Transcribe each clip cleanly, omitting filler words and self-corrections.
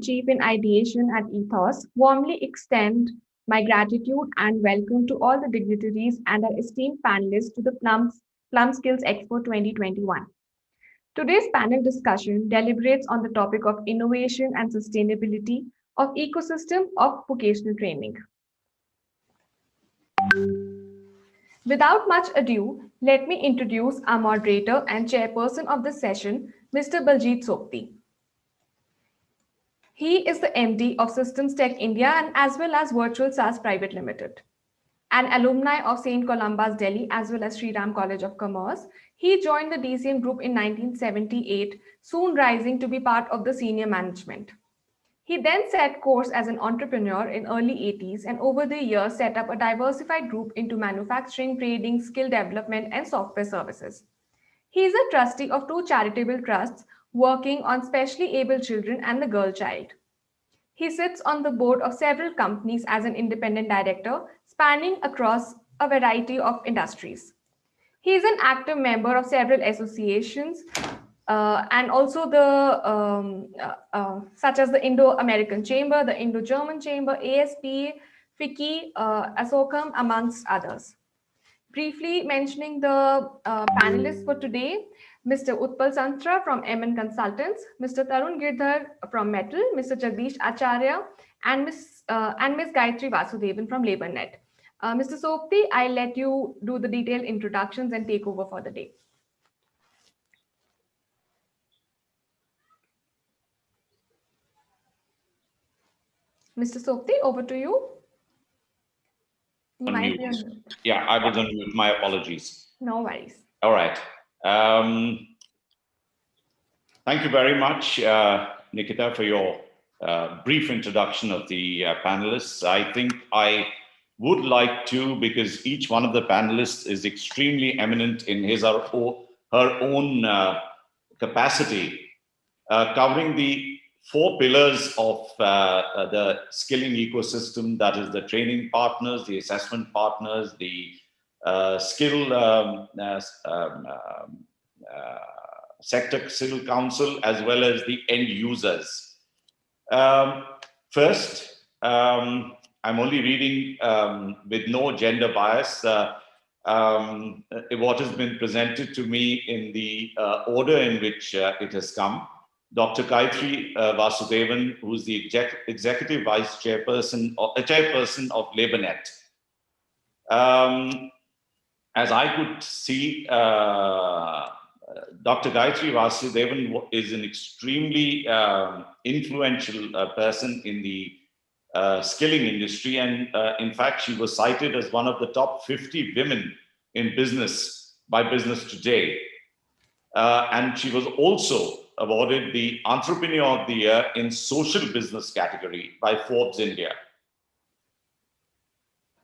Chief in Ideation at Ethos, warmly extend my gratitude and welcome to all the dignitaries and our esteemed panelists to the Plum Skills Expo 2021. Today's panel discussion deliberates on the topic of innovation and sustainability of ecosystem of vocational training. Without much ado, let me introduce our moderator and chairperson of the session, Mr. Baljit Sopti. He is the MD of Systems Tech India and as well as Virtual SaaS Private Limited. An alumni of St. Columba's, Delhi, as well as Sri Ram College of Commerce, he joined the DCM Group in 1978, soon rising to be part of the senior management. He then set course as an entrepreneur in early 80s and over the years set up a diversified group into manufacturing, trading, skill development, and software services. He is a trustee of 2 charitable trusts working on specially abled children and the girl child. He sits on the board of several companies as an independent director, spanning across a variety of industries. He is an active member of several associations and also such as the Indo-American Chamber, the Indo-German Chamber, ASPA, FICCI, ASOCAM, amongst others. Briefly mentioning the panelists for today, Mr. Utpal Santra from MN Consultants, Mr. Tarun Girdhar from Metal, Mr. Jagdish Acharya, and Ms. Gayatri Vasudevan from LaborNet. Mr. Sopti, I'll let you do the detailed introductions and take over for the day. Mr. Sopti, over to you. You might be on mute. Yeah, I was on mute. My apologies. No worries. All right. Thank you very much, Nikita, for your brief introduction of the panelists. I think I would like to, because each one of the panelists is extremely eminent in his or her own capacity, covering the 4 pillars of the skilling ecosystem, that is the training partners, the assessment partners, the sector skill council, as well as the end users. First, I'm only reading with no gender bias what has been presented to me in the order in which it has come. Dr. Gayatri Vasudevan, who's the Executive Vice Chairperson of LaborNet. As I could see, Dr. Gayatri Vasudevan is an extremely influential person in the skilling industry. And in fact, she was cited as one of the top 50 women in business by Business Today. And she was also awarded the Entrepreneur of the Year in Social Business category by Forbes India.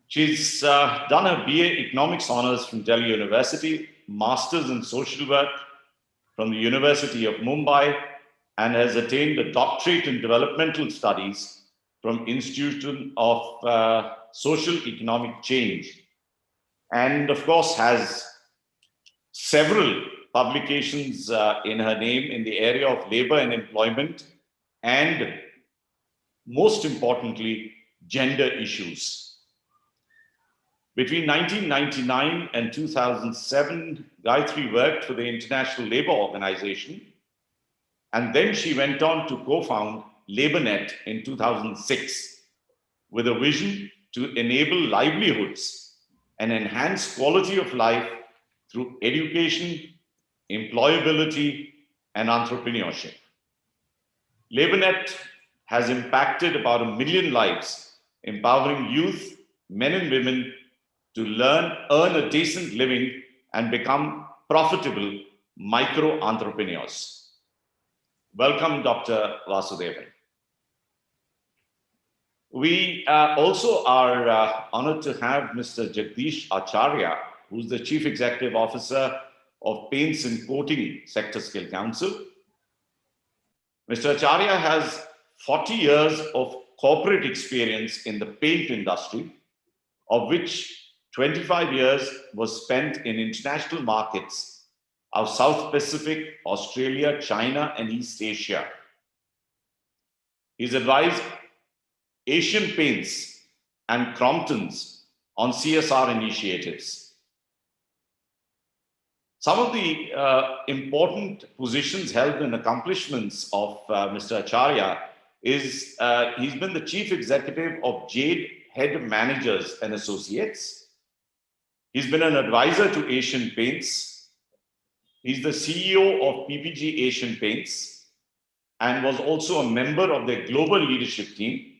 She's done her BA Economics Honors from Delhi University, Masters in Social Work from the University of Mumbai, and has attained a Doctorate in Developmental Studies from Institute of Social Economic Change. And of course has several publications in her name in the area of labor and employment, and most importantly, gender issues. Between 1999 and 2007, Gayatri worked for the International Labour Organization, and then she went on to co-found LaborNet in 2006 with a vision to enable livelihoods and enhance quality of life through education, employability, and entrepreneurship. LaborNet has impacted about 1 million lives, empowering youth, men and women to learn, earn a decent living, and become profitable micro-entrepreneurs. Welcome, Dr. Vasudevan. We also are honored to have Mr. Jagdish Acharya, who's the Chief Executive Officer of Paints and Coating Sector Skill Council. Mr. Acharya has 40 years of corporate experience in the paint industry, of which 25 years was spent in international markets of South Pacific, Australia, China, and East Asia. He's advised Asian Paints and Crompton's on CSR initiatives. Some of the important positions held and accomplishments of Mr. Acharya is he's been the chief executive of Jade Head Managers and Associates. He's been an advisor to Asian Paints. He's the CEO of PPG Asian Paints and was also a member of their global leadership team.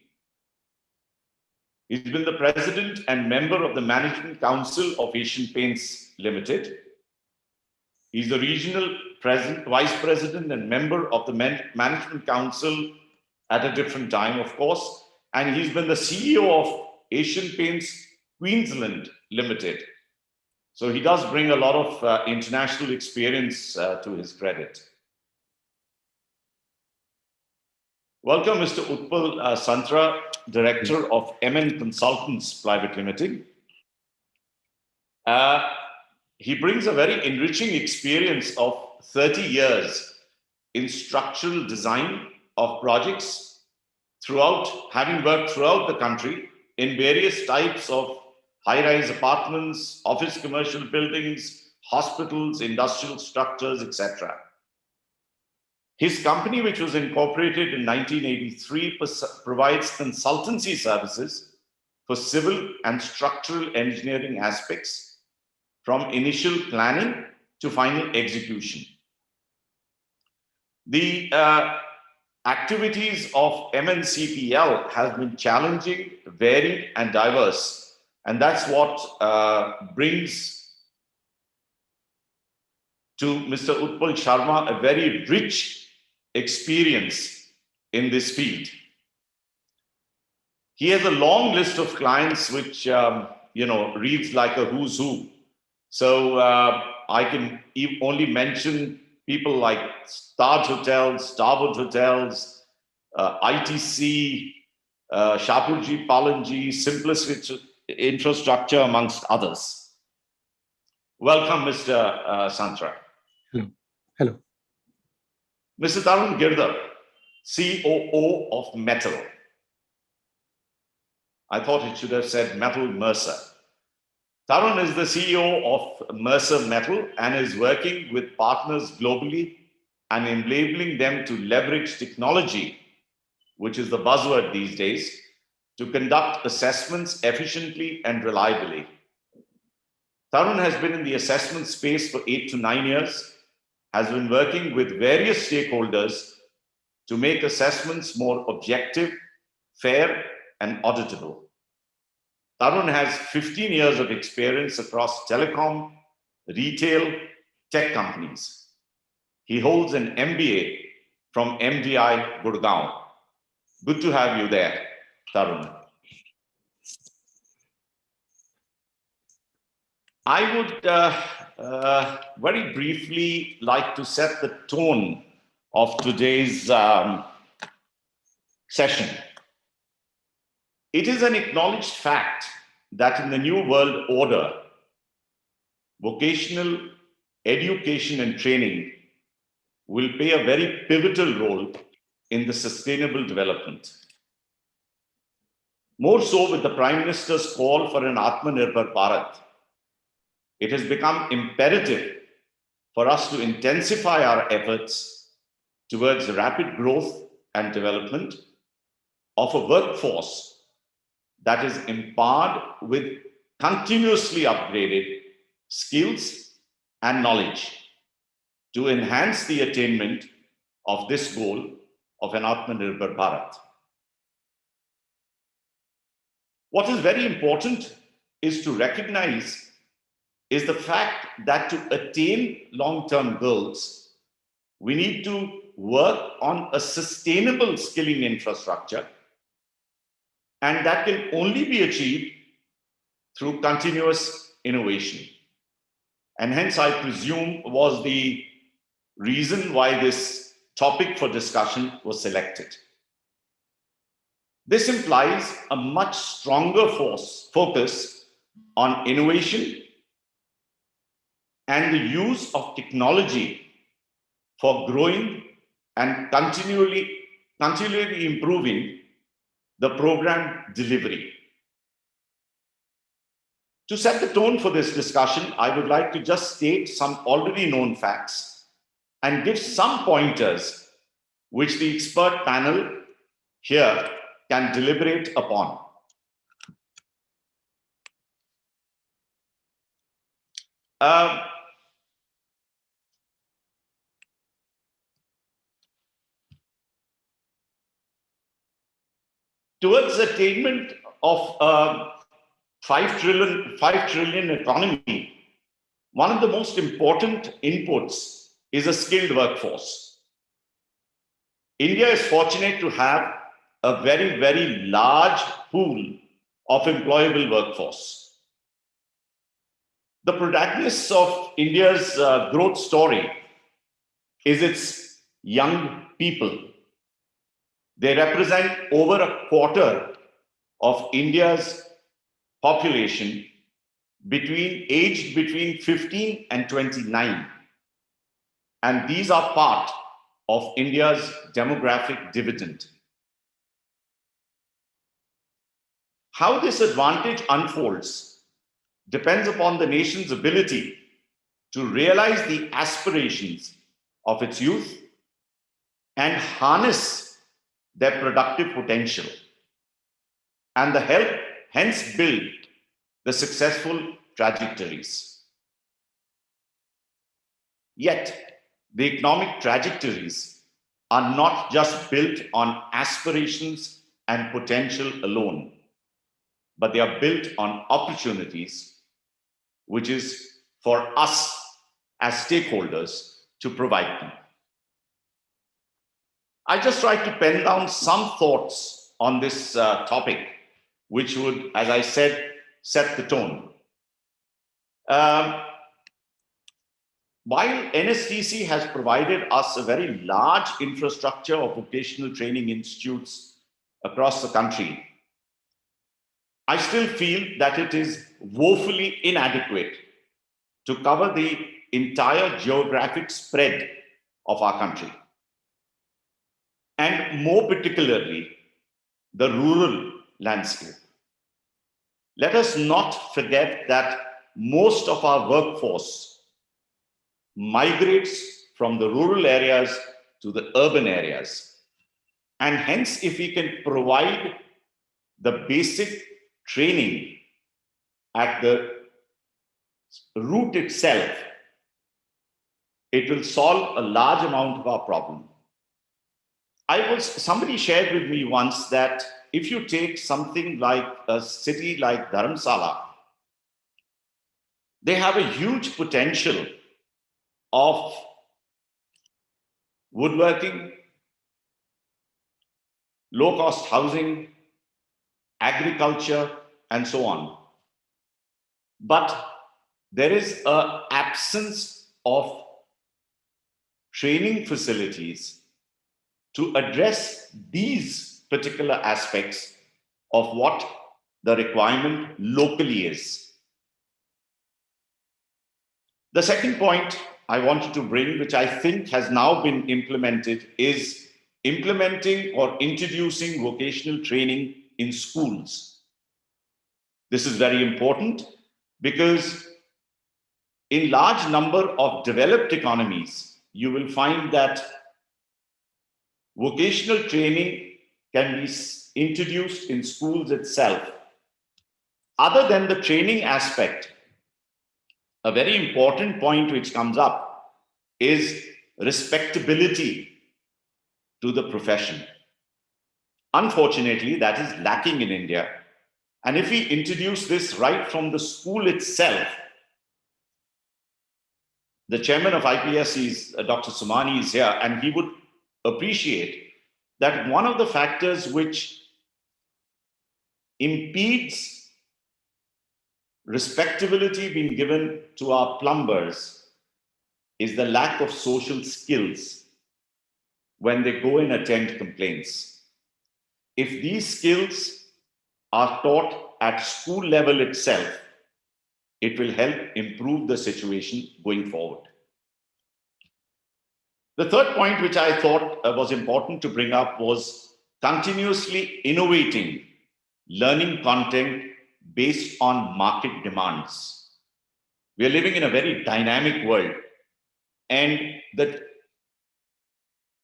He's been the president and member of the Management Council of Asian Paints Limited. He's the regional vice president and member of the Management Council at a different time, of course. And he's been the CEO of Asian Paints Queensland Limited. So he does bring a lot of international experience to his credit. Welcome, Mr. Utpal Santra, Director of MN Consultants Private Limited. He brings a very enriching experience of 30 years in structural design of projects having worked throughout the country in various types of high-rise apartments, office commercial buildings, hospitals, industrial structures, etc. His company, which was incorporated in 1983, provides consultancy services for civil and structural engineering aspects from initial planning to final execution. The activities of MNCPL have been challenging, varied, and diverse. And that's what brings to Mr. Utpal Sharma a very rich experience in this field. He has a long list of clients which reads like a who's who. So I can only mention people like Taj Hotels, Starwood Hotels, ITC, Shapurji Palanji, Simplest Infrastructure, amongst others. Welcome, Mr. Santra. Hello. Hello. Mr. Tarun Girdhar, COO of Metal. I thought it should have said Metal Mercer. Tarun is the CEO of Mercer Metal and is working with partners globally and enabling them to leverage technology, which is the buzzword these days, to conduct assessments efficiently and reliably. Tarun has been in the assessment space for 8 to 9 years, has been working with various stakeholders to make assessments more objective, fair, and auditable. Tarun has 15 years of experience across telecom, retail, tech companies. He holds an MBA from MDI Gurgaon. Good to have you there, Tarun. I would very briefly like to set the tone of today's session. It is an acknowledged fact that in the new world order, vocational education and training will play a very pivotal role in the sustainable development. More so with the Prime Minister's call for an Atmanirbhar Bharat, it has become imperative for us to intensify our efforts towards rapid growth and development of a workforce that is empowered with continuously upgraded skills and knowledge to enhance the attainment of this goal of an Atmanirbhar Bharat. What is very important is to recognize is the fact that to attain long-term goals, we need to work on a sustainable skilling infrastructure, and that can only be achieved through continuous innovation. And hence, I presume, was the reason why this topic for discussion was selected. This implies a much stronger focus on innovation and the use of technology for growing and continually continually improving the program delivery. To set the tone for this discussion, I would like to just state some already known facts and give some pointers which the expert panel here can deliberate upon. Towards attainment of 5 trillion economy, one of the most important inputs is a skilled workforce. India is fortunate to have a very, very large pool of employable workforce. The protagonist of India's growth story is its young people. They represent over a quarter of India's population aged between 15 and 29. And these are part of India's demographic dividend. How this advantage unfolds depends upon the nation's ability to realize the aspirations of its youth and harness their productive potential, and hence build the successful trajectories. Yet, the economic trajectories are not just built on aspirations and potential alone, but they are built on opportunities, which is for us as stakeholders to provide them. I just tried to pen down some thoughts on this topic, which would, as I said, set the tone. While NSTC has provided us a very large infrastructure of vocational training institutes across the country, I still feel that it is woefully inadequate to cover the entire geographic spread of our country, and more particularly, the rural landscape. Let us not forget that most of our workforce migrates from the rural areas to the urban areas. And hence, if we can provide the basic training at the root itself, it will solve a large amount of our problem. Somebody shared with me once that if you take something like a city like Dharamsala, they have a huge potential of woodworking, low-cost housing, agriculture, and so on. But there is an absence of training facilities to address these particular aspects of what the requirement locally is. The second point I wanted to bring, which I think has now been implemented, is implementing or introducing vocational training in schools. This is very important because in large number of developed economies, you will find that vocational training can be introduced in schools itself. Other than the training aspect, a very important point which comes up is respectability to the profession. Unfortunately, that is lacking in India. And if we introduce this right from the school itself, the chairman of IPSC, Dr. Sumani, is here, and he would appreciate that one of the factors which impedes respectability being given to our plumbers is the lack of social skills when they go and attend complaints. If these skills are taught at school level itself, it will help improve the situation going forward. The third point, which I thought was important to bring up, was continuously innovating learning content based on market demands. We are living in a very dynamic world, and the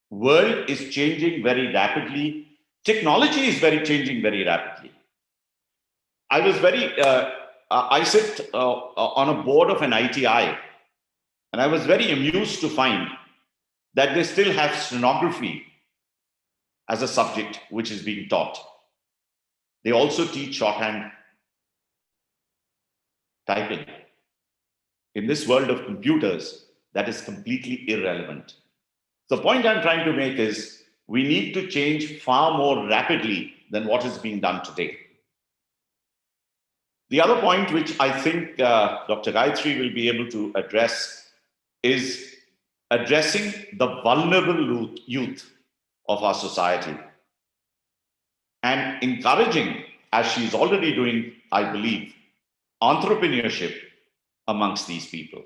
world is changing very rapidly. Technology is changing very rapidly. I sit on a board of an ITI, and I was very amused to find that they still have stenography as a subject which is being taught. They also teach shorthand typing. In this world of computers, that is completely irrelevant. The point I'm trying to make is we need to change far more rapidly than what is being done today. The other point which I think Dr. Gayatri will be able to address is addressing the vulnerable youth of our society and encouraging, as she's already doing, I believe, entrepreneurship amongst these people.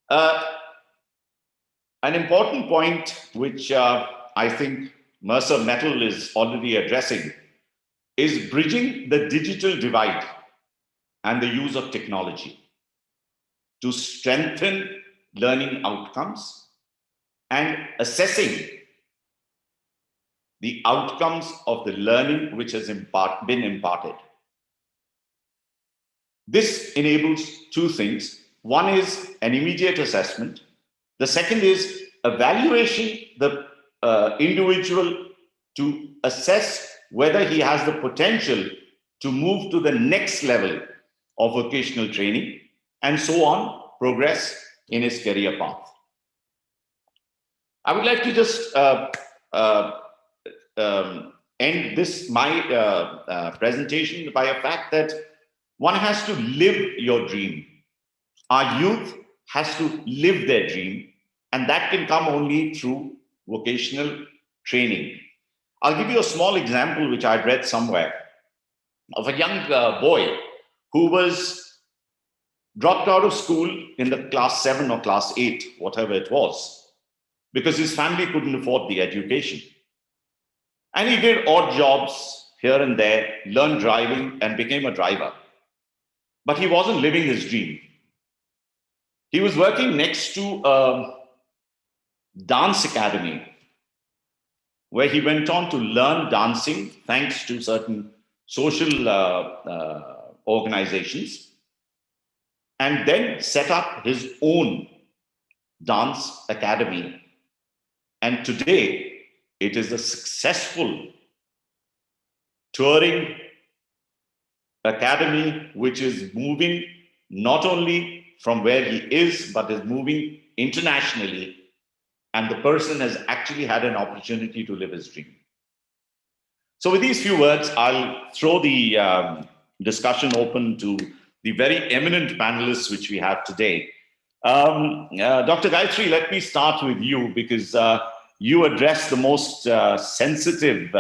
An important point which I think Mercer Metal is already addressing is bridging the digital divide and the use of technology to strengthen learning outcomes and assessing the outcomes of the learning which has been imparted. This enables two things. One is an immediate assessment. The second is evaluation the individual to assess whether he has the potential to move to the next level of vocational training and so on, progress in his career path. I would like to just end this my presentation by a fact that one has to live your dream. Our youth has to live their dream, and that can come only through vocational training. I'll give you a small example which I'd read somewhere of a young boy who was dropped out of school in the class 7 or class 8, whatever it was, because his family couldn't afford the education. And he did odd jobs here and there, learned driving and became a driver. But he wasn't living his dream. He was working next to a dance academy where he went on to learn dancing thanks to certain social organizations, and then set up his own dance academy. And today, it is a successful touring academy which is moving not only from where he is, but is moving internationally. And the person has actually had an opportunity to live his dream. So with these few words, I'll throw the discussion open to the very eminent panelists which we have today. Dr. Gayatri, let me start with you because you addressed the most sensitive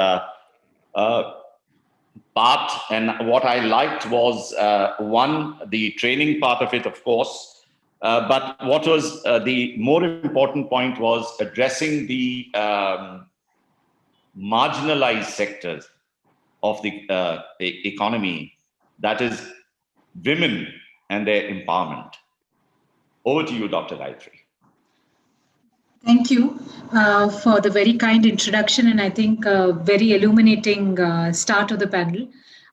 part. And what I liked was, one, the training part of it, of course. But what was the more important point was addressing the marginalized sectors of the economy, that is women and their empowerment. Over to you, Dr. Gayatri. Thank you for the very kind introduction and I think very illuminating start of the panel.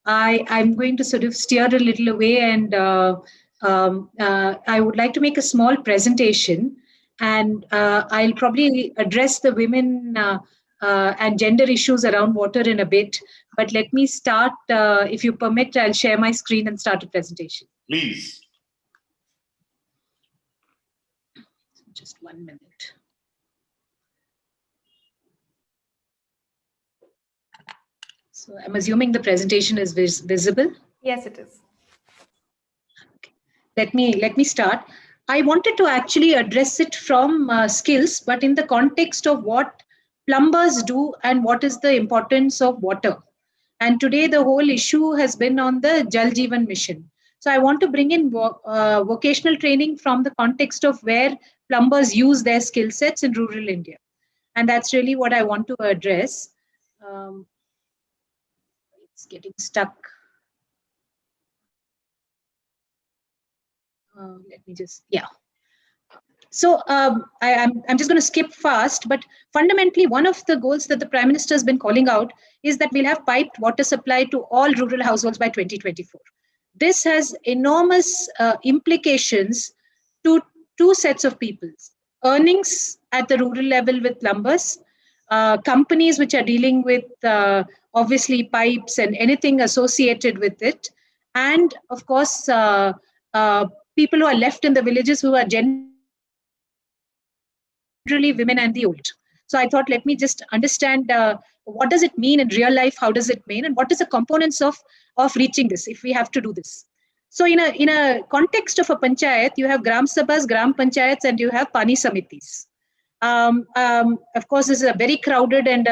I'm going to sort of steer a little away and I would like to make a small presentation and I'll probably address the women and gender issues around water in a bit. But let me start, if you permit, I'll share my screen and start a presentation. Please. Just 1 minute. So I'm assuming the presentation is visible. Yes, it is. Okay. Let me start. I wanted to actually address it from skills, but in the context of what plumbers do and what is the importance of water. And today the whole issue has been on the Jal Jeevan mission. So I want to bring in vocational training from the context of where plumbers use their skill sets in rural India. And that's really what I want to address. It's getting stuck. Let me just, yeah. So I'm just going to skip fast, but fundamentally, one of the goals that the Prime Minister has been calling out is that we'll have piped water supply to all rural households by 2024. This has enormous implications to two sets of people. Earnings at the rural level with plumbers, companies which are dealing with obviously pipes and anything associated with it, and of course, people who are left in the villages who are generally women and the old. So I thought, let me just understand what does it mean in real life, how does it mean, and what is the components of reaching this if we have to do this. So in a context of a panchayat, you have gram sabhas, gram panchayats, and you have pani samitis. Of course, this is a very crowded and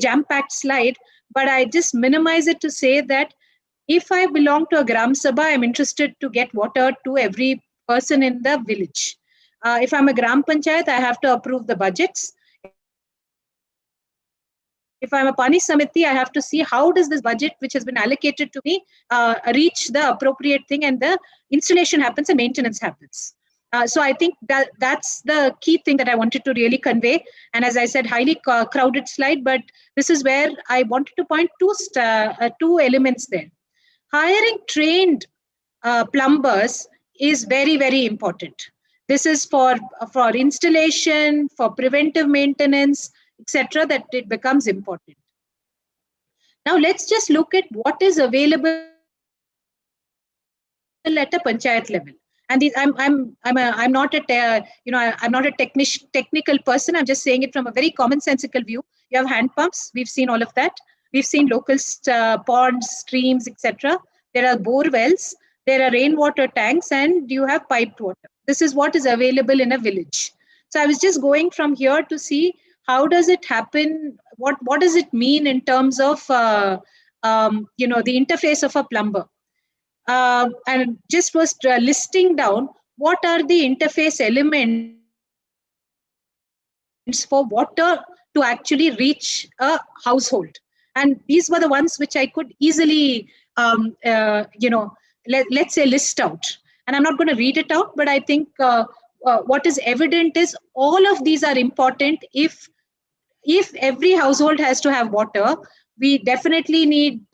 jam-packed slide, but I just minimize it to say that if I belong to a gram sabha, I'm interested to get water to every person in the village. If I'm a gram panchayat, I have to approve the budgets. If I'm a pani samiti, I have to see how does this budget, which has been allocated to me, reach the appropriate thing, and the installation happens and maintenance happens. So I think that's the key thing that I wanted to really convey. And as I said, highly crowded slide, but this is where I wanted to point two elements there. Hiring trained plumbers is very, very important. This is for installation, for preventive maintenance, etc., that it becomes important. Now let's just look at what is available at a panchayat level. And I'm not a technical person. I'm just saying it from a very commonsensical view. You have hand pumps. We've seen all of that. We've seen local ponds, streams, etc. There are bore wells. There are rainwater tanks, and you have piped water. This is what is available in a village. So I was just going from here to see how does it happen. What does it mean in terms of the interface of a plumber? And just was listing down what are the interface elements for water to actually reach a household. And these were the ones which I could easily, let's say list out. And I'm not going to read it out, but I think what is evident is all of these are important. If every household has to have water, we definitely need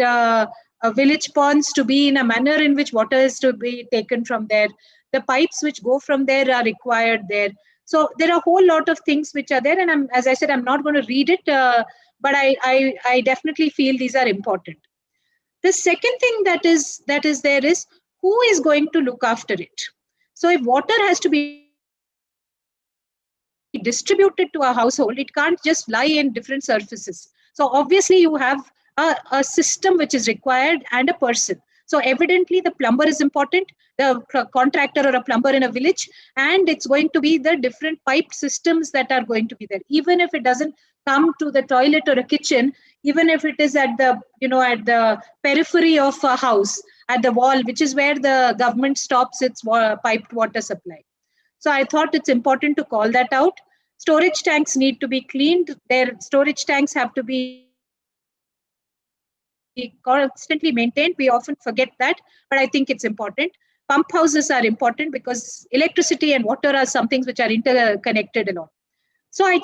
village ponds to be in a manner in which water is to be taken from there. The pipes which go from there are required there. So there are a whole lot of things which are there. And as I said, I'm not going to read it, but I definitely feel these are important. The second thing that is there is who is going to look after it. So if water has to be distributed to a household, it can't just lie in different surfaces. So obviously you have a system which is required and a person. So evidently the plumber is important, the contractor or a plumber in a village, and it's going to be the different pipe systems that are going to be there. Even if it doesn't come to the toilet or a kitchen, even if it is at the periphery of a house, at the wall, which is where the government stops its piped water supply. So I thought it's important to call that out. Storage tanks need to be cleaned. Their storage tanks have to be constantly maintained. We often forget that, but I think it's important. Pump houses are important because electricity and water are some things which are interconnected a lot. So I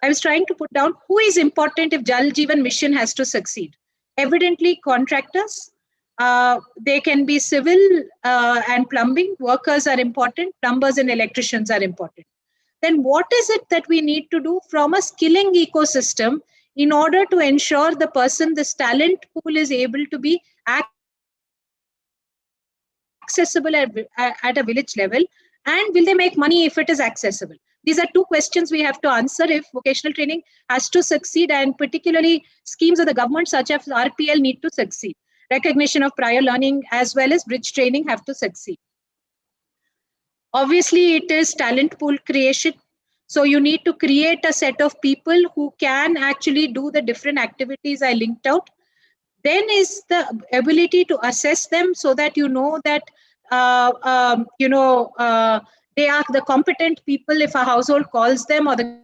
was trying to put down who is important if Jal Jeevan Mission has to succeed. Evidently contractors, they can be civil and plumbing workers are important, plumbers and electricians are important. Then what is it that we need to do from a skilling ecosystem in order to ensure this talent pool is able to be accessible at a village level, and will they make money if it is accessible? These are two questions we have to answer if vocational training has to succeed, and particularly schemes of the government such as RPL need to succeed. Recognition of prior learning as well as bridge training have to succeed. Obviously, it is talent pool creation. So you need to create a set of people who can actually do the different activities I linked out. Then is the ability to assess them so that you know that they are the competent people. If a household calls them or the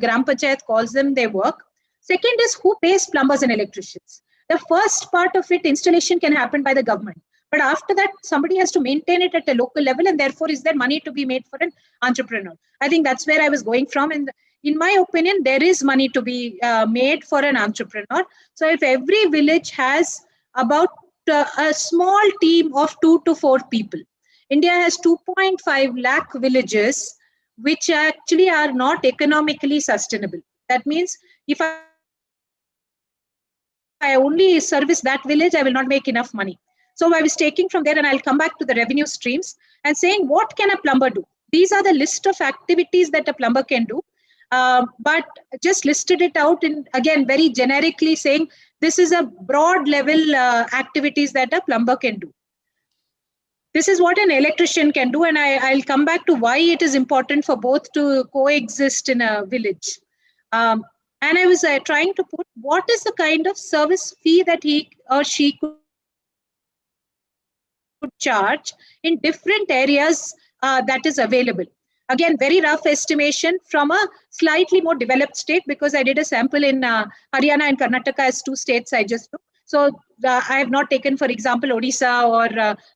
Gram Panchayat calls them, they work. Second is who pays plumbers and electricians. The first part of it, installation can happen by the government. But after that, somebody has to maintain it at a local level, and therefore is there money to be made for an entrepreneur. I think that's where I was going from. And in my opinion, there is money to be made for an entrepreneur. So if every village has about a small team of 2 to 4 people, India has 2.5 lakh villages, which actually are not economically sustainable. That means if I only service that village, I will not make enough money. So I was taking from there, and I'll come back to the revenue streams and saying, what can a plumber do? These are the list of activities that a plumber can do. But just listed it out in, again, very generically saying, this is a broad level activities that a plumber can do. This is what an electrician can do, and I'll come back to why it is important for both to coexist in a village. And I was trying to put what is the kind of service fee that he or she could charge in different areas that is available. Again, very rough estimation from a slightly more developed state, because I did a sample in Haryana and Karnataka as 2 states I just took. So I have not taken, for example, Odisha or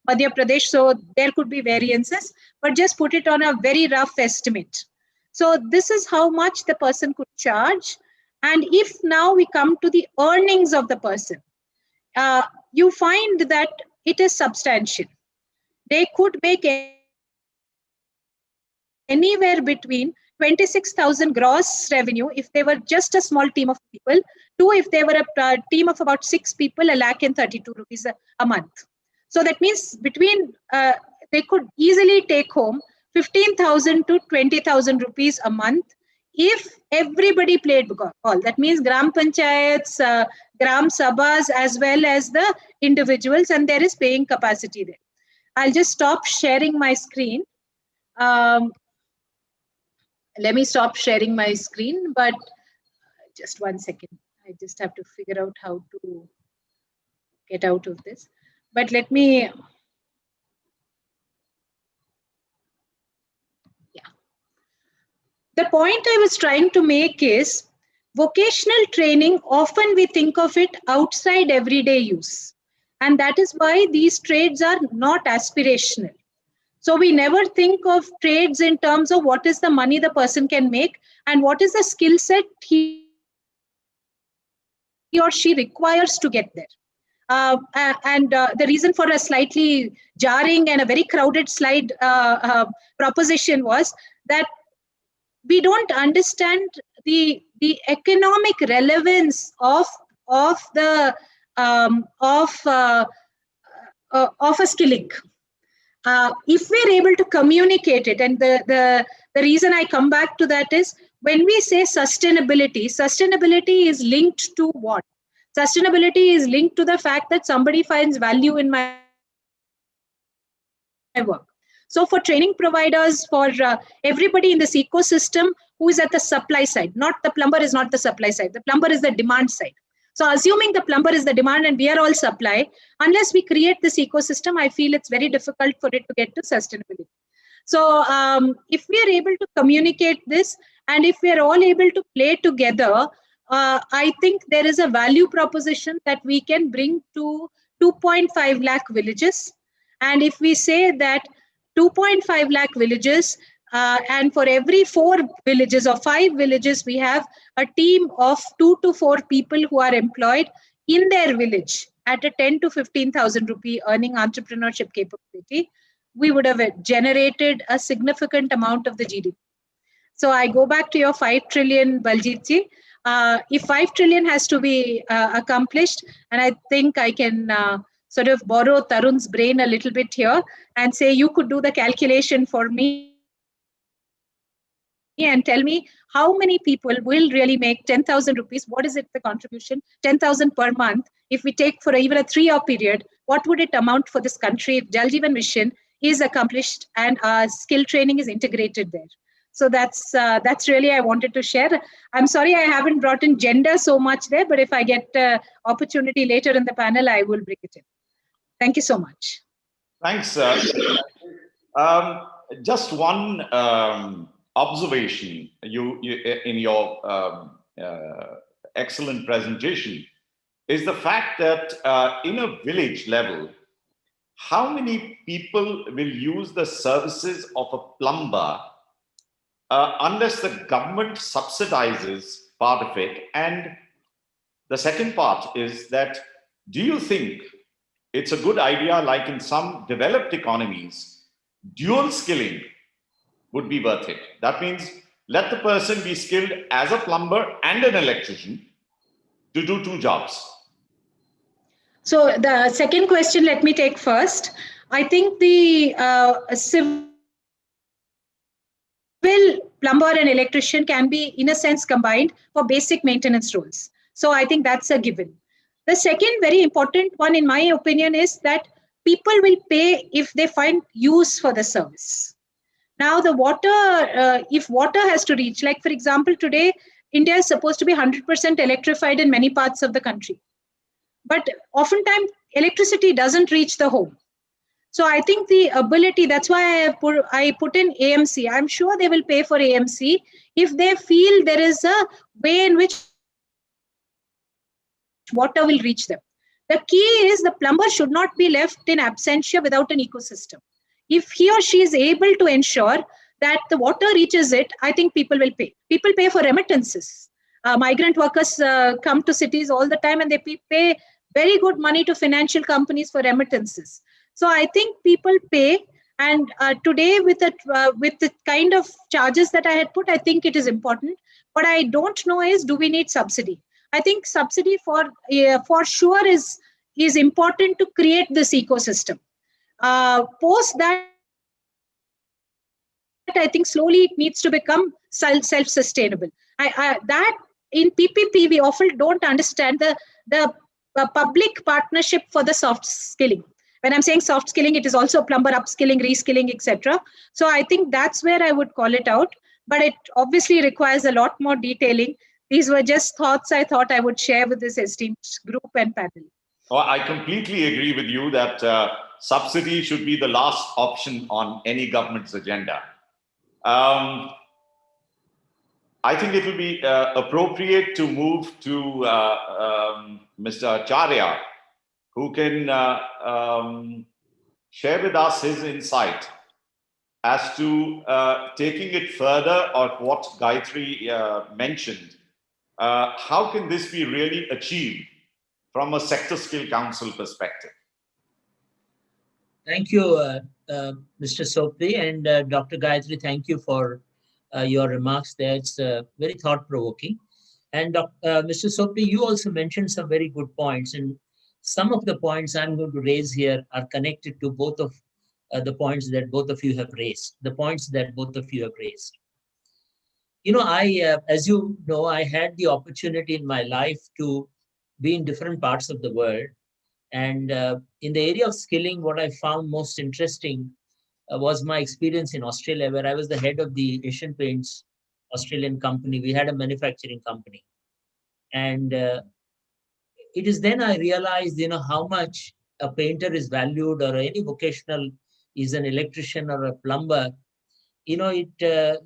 Madhya Pradesh. So there could be variances, but just put it on a very rough estimate. So this is how much the person could charge. And if now we come to the earnings of the person, you find that it is substantial. They could make anywhere between 26,000 gross revenue if they were just a small team of people, to if they were a team of about 6 people, 1,32,000 rupees a month. So that means between they could easily take home 15,000 to 20,000 rupees a month if everybody played ball. That means Gram Panchayats, Gram Sabhas, as well as the individuals, and there is paying capacity there. I'll just stop sharing my screen. Let me stop sharing my screen, but just 1 second. I just have to figure out how to get out of this. But let me, The point I was trying to make is vocational training, often we think of it outside everyday use. And that is why these trades are not aspirational. So we never think of trades in terms of what is the money the person can make and what is the skill set he or she requires to get there. The reason for a slightly jarring and a very crowded slide proposition was that we don't understand the economic relevance of a skilling. If we're able to communicate it, and the reason I come back to that is when we say sustainability is linked to what? Sustainability is linked to the fact that somebody finds value in my work. So for training providers, for everybody in this ecosystem who is at the supply side, not the plumber is not the supply side, the plumber is the demand side. So assuming the plumber is the demand and we are all supply, unless we create this ecosystem, I feel it's very difficult for it to get to sustainability. So if we are able to communicate this and if we are all able to play together, I think there is a value proposition that we can bring to 2.5 lakh villages. And if we say that 2.5 lakh villages, and for every 4 villages or 5 villages, we have a team of 2 to 4 people who are employed in their village at a 10 to 15,000 rupee earning entrepreneurship capability, we would have generated a significant amount of the GDP. So I go back to your 5 trillion, Baljit. If 5 trillion has to be accomplished, and I think I can sort of borrow Tarun's brain a little bit here and say, you could do the calculation for me and tell me how many people will really make 10,000 rupees. What is it, the contribution? 10,000 per month. If we take for even a 3-year period, what would it amount for this country if Jal Jeevan Mission is accomplished and skill training is integrated there? So that's really I wanted to share. I'm sorry I haven't brought in gender so much there, but if I get opportunity later in the panel, I will bring it in. Thank you so much. Thanks. Just one observation you in your excellent presentation is the fact that in a village level, how many people will use the services of a plumber unless the government subsidizes part of it? And the second part is that, do you think it's a good idea, like in some developed economies, dual skilling would be worth it? That means let the person be skilled as a plumber and an electrician to do two jobs. So the second question, let me take first. I think the civil plumber and electrician can be, in a sense, combined for basic maintenance roles. So I think that's a given. The second very important one, in my opinion, is that people will pay if they find use for the service. Now, the water, if water has to reach, like for example, today, India is supposed to be 100% electrified in many parts of the country. But oftentimes, electricity doesn't reach the home. So I think the ability, that's why I put in AMC. I'm sure they will pay for AMC if they feel there is a way in which water will reach them. The key is the plumber should not be left in absentia without an ecosystem. If he or she is able to ensure that the water reaches it, I think people will pay. People pay for remittances. Migrant workers come to cities all the time and they pay very good money to financial companies for remittances. So I think people pay, and today with the kind of charges that I had put, I think it is important. What I don't know is, do we need subsidy? I think subsidy for sure is important to create this ecosystem. Post that, I think slowly it needs to become self-sustainable. That in PPP we often don't understand the public partnership for the soft skilling. When I'm saying soft skilling, it is also plumber upskilling, reskilling, etc. So I think that's where I would call it out. But it obviously requires a lot more detailing. These were just thoughts I thought I would share with this esteemed group and panel. Well, I completely agree with you that subsidy should be the last option on any government's agenda. I think it will be appropriate to move to Mr. Acharya, who can share with us his insight as to taking it further, or what Gayatri mentioned. How can this be really achieved from a sector skill council perspective? Thank you, Mr. Sopri, and Dr. Gayatri, thank you for your remarks there. It's very thought-provoking. And Mr. Sopri, you also mentioned some very good points, and some of the points I'm going to raise here are connected to both of the points that both of you have raised, You know, as you know, I had the opportunity in my life to be in different parts of the world. And in the area of skilling, what I found most interesting was my experience in Australia, where I was the head of the Asian Paints Australian company. We had a manufacturing company. And it is then I realized, how much a painter is valued, or any vocational is an electrician or a plumber. There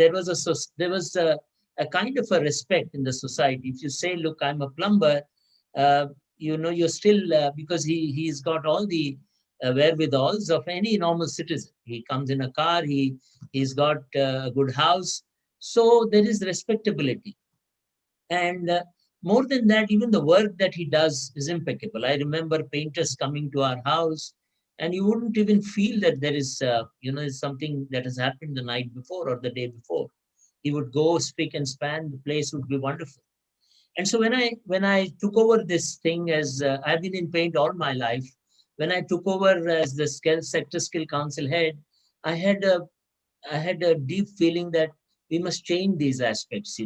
was a kind of a respect in the society. If you say, look, I'm a plumber, you're still, because he's got all the wherewithals of any normal citizen. He comes in a car, he's got a good house. So there is respectability. And more than that, even the work that he does is impeccable. I remember painters coming to our house, and you wouldn't even feel that there is, something that has happened the night before or the day before. He would go spick and span, the place would be wonderful. And so when I took over this thing, as I've been in paint all my life, when I took over as the sector skill council head, I had a deep feeling that we must change these aspects,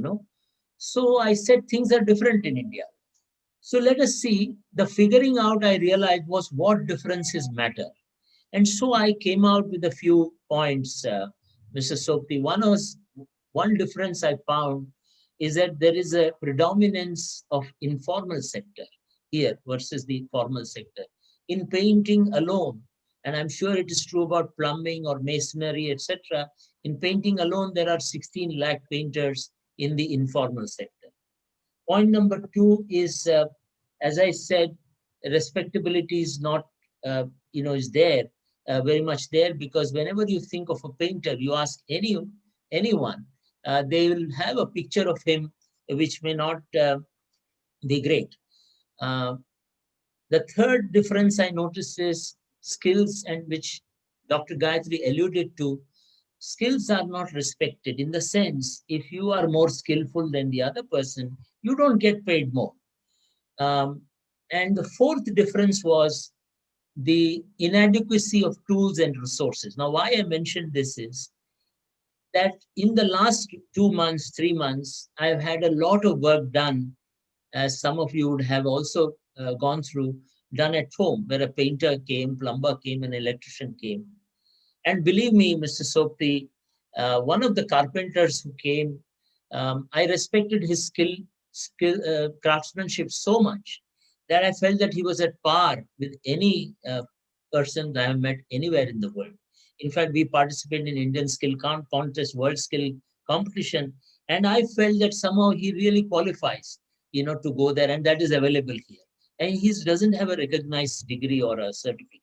So I said things are different in India. So let us see. The figuring out I realized was what differences matter. And so I came out with a few points, Mr. Sopti. One one difference I found is that there is a predominance of informal sector here versus the formal sector. In painting alone, and I'm sure it is true about plumbing or masonry, etc. In painting alone, there are 16 lakh painters in the informal sector. Point number two is, as I said, respectability is not, is there, very much there, because whenever you think of a painter, you ask anyone, they will have a picture of him which may not be great. The third difference I noticed is skills, and which Dr. Gayatri alluded to. Skills are not respected in the sense, if you are more skillful than the other person, you don't get paid more. And the fourth difference was the inadequacy of tools and resources. Now, why I mentioned this is that in the last 2 months, 3 months, I've had a lot of work done, as some of you would have also gone through, done at home, where a painter came, plumber came, an electrician came. And believe me, Mr. Sopti, one of the carpenters who came, I respected his craftsmanship so much that I felt that he was at par with any person that I have met anywhere in the world. In fact, we participated in Indian skill contest, world skill competition, and I felt that somehow he really qualifies, to go there, and that is available here. And he doesn't have a recognized degree or a certificate.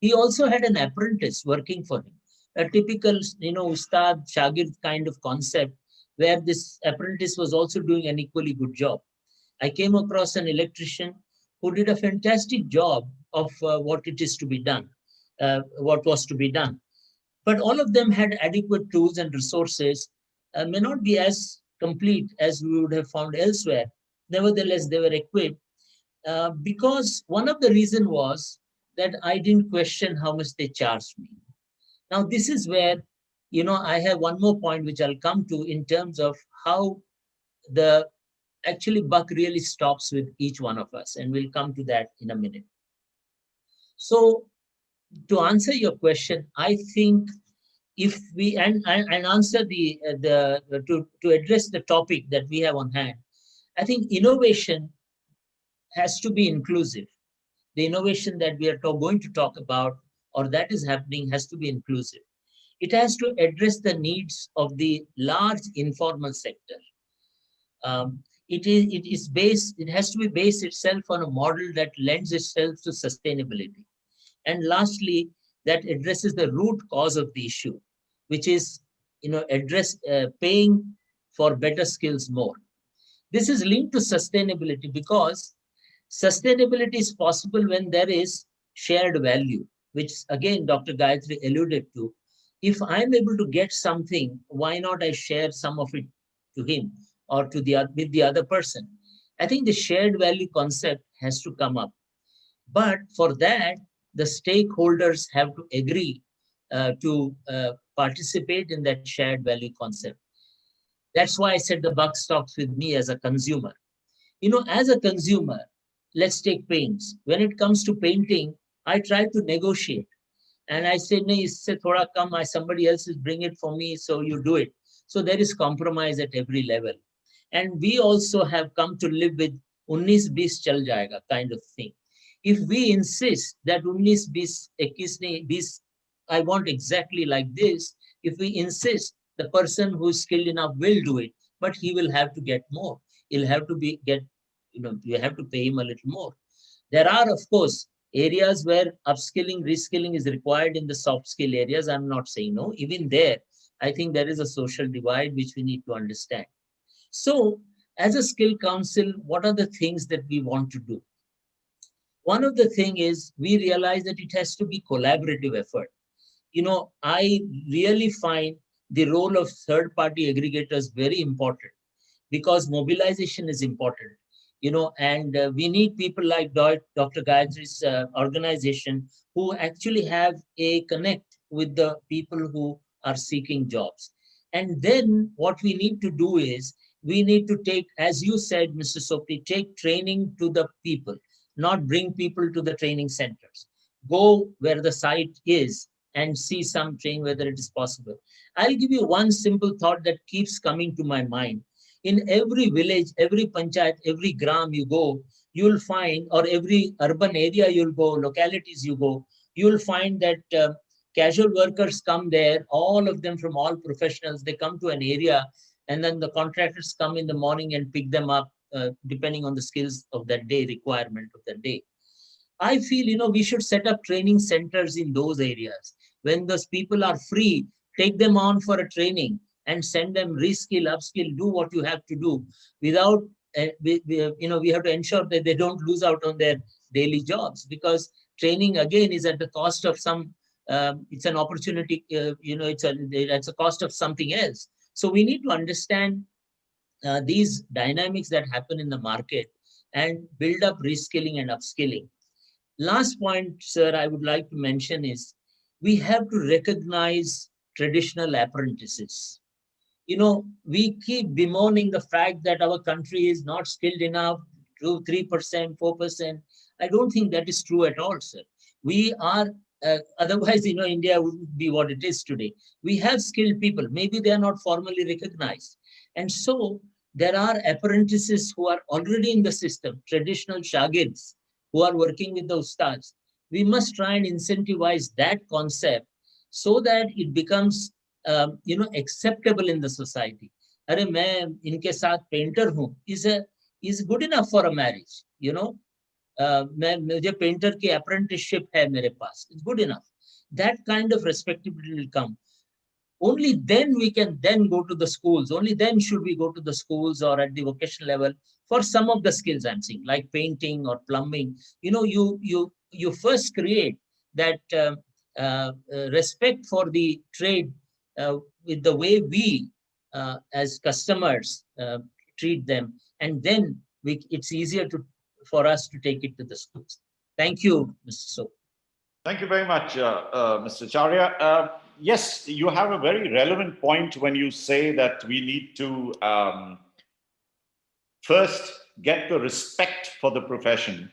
He also had an apprentice working for him, a typical, Ustad Shagird kind of concept, where this apprentice was also doing an equally good job. I came across an electrician who did a fantastic job of what it is to be done, what was to be done. But all of them had adequate tools and resources, may not be as complete as we would have found elsewhere. Nevertheless, they were equipped because one of the reasons was that I didn't question how much they charged me. Now, this is where, I have one more point which I'll come to in terms of how the actually buck really stops with each one of us, and we'll come to that in a minute. So, to answer your question, I think if we and answer to address the topic that we have on hand, I think innovation has to be inclusive. The innovation that we are going to talk about, or that is happening, has to be inclusive. It has to address the needs of the large informal sector. It has to be based itself on a model that lends itself to sustainability. And lastly, that addresses the root cause of the issue, which is, paying for better skills more. This is linked to sustainability because sustainability is possible when there is shared value, which again, Dr. Gayatri alluded to. If I'm able to get something, why not I share some of it to him or with the other person? I think the shared value concept has to come up. But for that, the stakeholders have to agree to participate in that shared value concept. That's why I said the buck stops with me as a consumer. As a consumer, let's take paints. When it comes to painting, I try to negotiate. And I say, no, thoda kam, somebody else is bring it for me, so you do it. So there is compromise at every level. And we also have come to live with 19-20 chal jayega kind of thing. If we insist that 19-20, 21-20, I want exactly like this, if we insist, the person who is skilled enough will do it, but he will have to get more. He'll have to you have to pay him a little more. There are, of course, areas where upskilling, reskilling is required in the soft skill areas. I'm not saying no. Even there, I think there is a social divide which we need to understand. So, as a skill council, what are the things that we want to do? One of the things is we realize that it has to be collaborative effort. I really find the role of third-party aggregators very important because mobilization is important. And we need people like Dr. Gayatri's organization who actually have a connect with the people who are seeking jobs. And then what we need to do is we need to take, as you said, Mr. Sopti, take training to the people, not bring people to the training centers. Go where the site is and see some training, whether it is possible. I'll give you one simple thought that keeps coming to my mind. In every village, every panchayat, every gram you go, you'll find, or every urban area you'll go, localities you go, you'll find that casual workers come there, all of them from all professionals, they come to an area, and then the contractors come in the morning and pick them up, depending on the skills of that day, requirement of that day. I feel, we should set up training centers in those areas. When those people are free, take them on for a training and send them reskill, upskill, do what you have to do without, we have to ensure that they don't lose out on their daily jobs, because training again is at the cost of some, it's an opportunity, it's a cost of something else. So we need to understand these dynamics that happen in the market and build up reskilling and upskilling. Last point, sir, I would like to mention is we have to recognize traditional apprentices. We keep bemoaning the fact that our country is not skilled enough, 3%, 4%. I don't think that is true at all, sir. We are, otherwise, India wouldn't be what it is today. We have skilled people. Maybe they are not formally recognized. And so there are apprentices who are already in the system, traditional shagids, who are working with the ustads. We must try and incentivize that concept so that it becomes, acceptable in the society. Arey, main inke saath painter hu is good enough for a marriage. मुझे painter की apprenticeship है मेरे पास. It's good enough. That kind of respectability will come. Only then we can then go to the schools. Only then should we go to the schools or at the vocational level for some of the skills I'm seeing, like painting or plumbing. You first create that respect for the trade with the way we as customers treat them, and then it's easier for us to take it to the schools. Thank you, Mr. So. Thank you very much, Mr. Charya. Yes, you have a very relevant point when you say that we need to first get the respect for the profession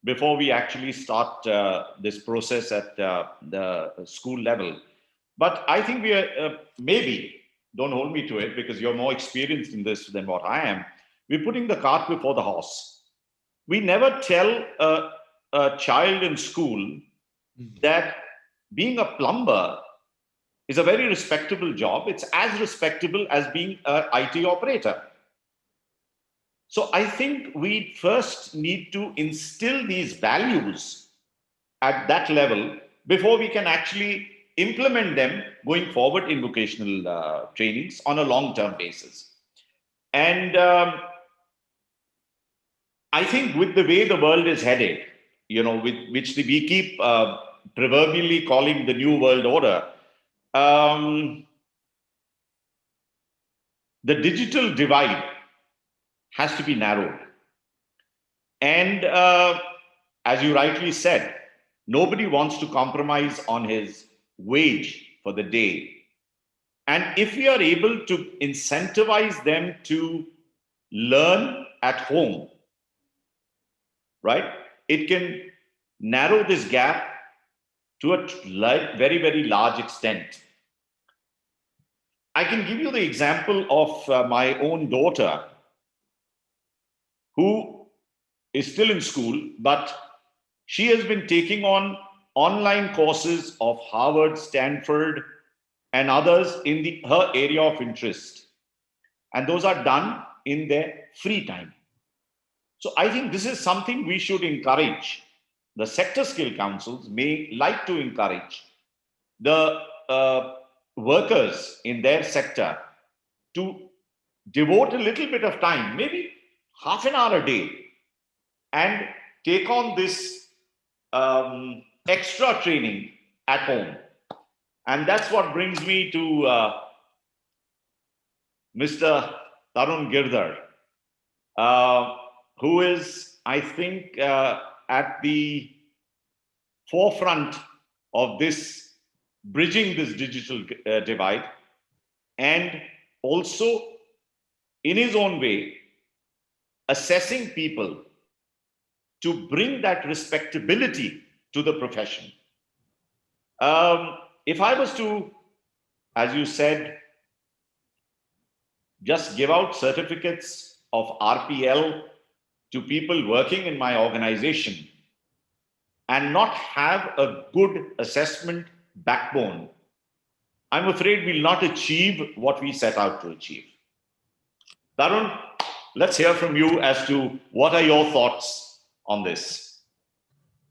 before we actually start this process at the school level. But I think we are, maybe, don't hold me to it because you're more experienced in this than what I am, we're putting the cart before the horse. We never tell a child in school that being a plumber is a very respectable job. It's as respectable as being an IT operator. So I think we first need to instill these values at that level before we can actually implement them going forward in vocational trainings on a long-term basis. And I think with the way the world is headed, which we keep proverbially calling the New World Order, the digital divide has to be narrowed. And as you rightly said, nobody wants to compromise on his wage for the day. And if we are able to incentivize them to learn at home, right, it can narrow this gap to a very, very large extent. I can give you the example of my own daughter, who is still in school, but she has been taking on online courses of Harvard, Stanford, and others in her area of interest. And those are done in their free time. So I think this is something we should encourage. The sector skill councils may like to encourage the workers in their sector to devote a little bit of time, maybe half an hour a day, and take on this extra training at home. And that's what brings me to Mr. Tarun Girdhar, who is, I think, at the forefront of this, bridging this digital divide, and also in his own way, assessing people to bring that respectability to the profession. if I was to, as you said, just give out certificates of RPL to people working in my organization and not have a good assessment backbone, I'm afraid we'll not achieve what we set out to achieve. Tarun, let's hear from you as to what are your thoughts on this.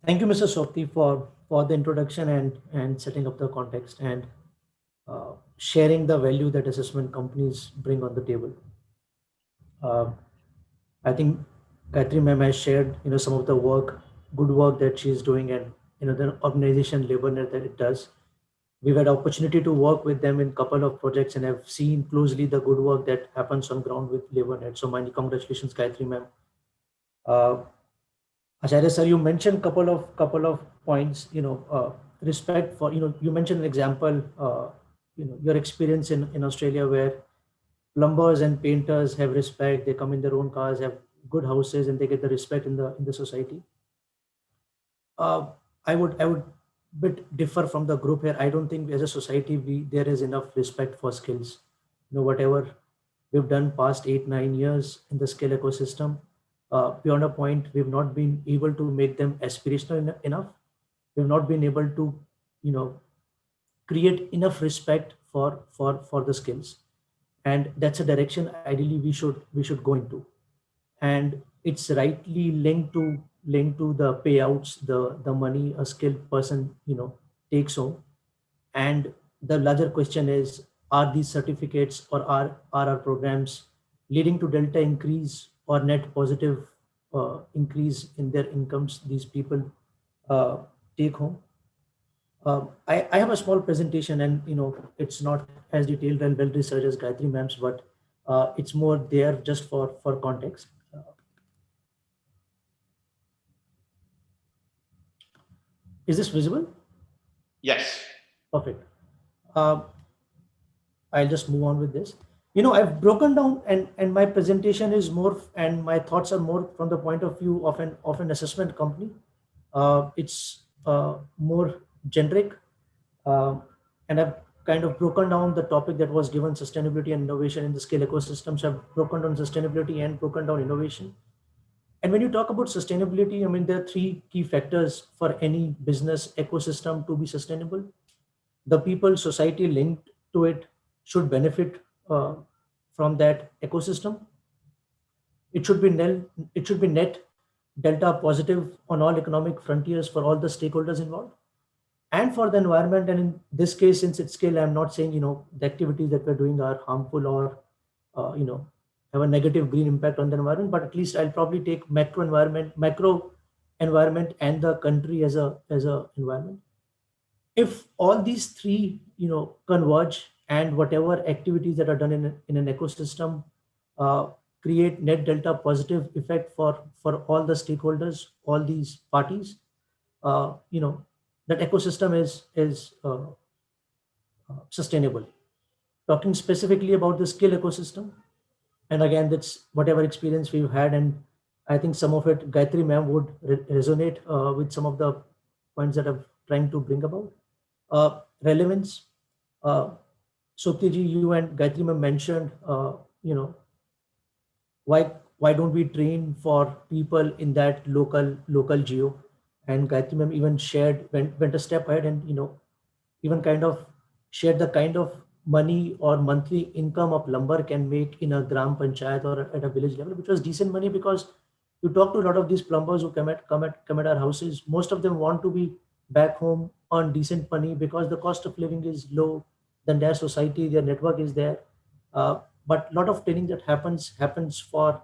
Thank you, Mr. Sopti, for the introduction and setting up the context and sharing the value that assessment companies bring on the table. I think Gayatri ma'am has shared, some of the good work that she is doing, and the organization LaborNet that it does. We've had opportunity to work with them in a couple of projects and have seen closely the good work that happens on ground with LaborNet. So many congratulations, Gayatri ma'am. Acharya sir, you mentioned couple of points. Respect for you mentioned an example. Your experience in Australia where plumbers and painters have respect. They come in their own cars, have good houses, and they get the respect in the society. I would bit differ from the group here. I don't think as a society there is enough respect for skills. Whatever we've done past 8-9 years in the skill ecosystem, beyond a point, we've not been able to make them aspirational enough. We've not been able to create enough respect for the skills, and that's a direction ideally we should go into. And it's rightly linked to the payouts, the money a skilled person takes home. And the larger question is, are these certificates or are our programs leading to delta increase or net positive increase in their incomes these people take home? I have a small presentation, and it's not as detailed and well researched as Gayatri ma'am's, but it's more there just for context. Is this visible? Yes. Perfect. I'll just move on with this. I've broken down, and my presentation is more, and my thoughts are more from the point of view of an assessment company. It's more generic, and I've kind of broken down the topic that was given, sustainability and innovation in the skill ecosystems. I've broken down sustainability and broken down innovation. And when you talk about sustainability, I mean, there are 3 key factors for any business ecosystem to be sustainable. The people, society linked to it should benefit from that ecosystem. It should be net delta positive on all economic frontiers for all the stakeholders involved. And for the environment, and in this case, since it's scale, I'm not saying the activities that we're doing are harmful or have a negative green impact on the environment, but at least I'll probably take macro environment and the country as a environment. If all these 3 converge, and whatever activities that are done in an ecosystem create net delta positive effect for all the stakeholders, all these parties, that ecosystem is sustainable. Talking specifically about the skill ecosystem, and again, that's whatever experience we've had, and I think some of it Gayatri ma'am would resonate with some of the points that I'm trying to bring about. Relevance. Sopti ji, you and Gayatri ma'am mentioned, why don't we train for people in that local geo? And Gayatri ma'am even went a step ahead and even kind of shared the kind of money or monthly income a plumber can make in a gram panchayat or at a village level, which was decent money, because you talk to a lot of these plumbers who come at our houses. Most of them want to be back home on decent money because the cost of living is low, then their society, their network is there. But a lot of training that happens for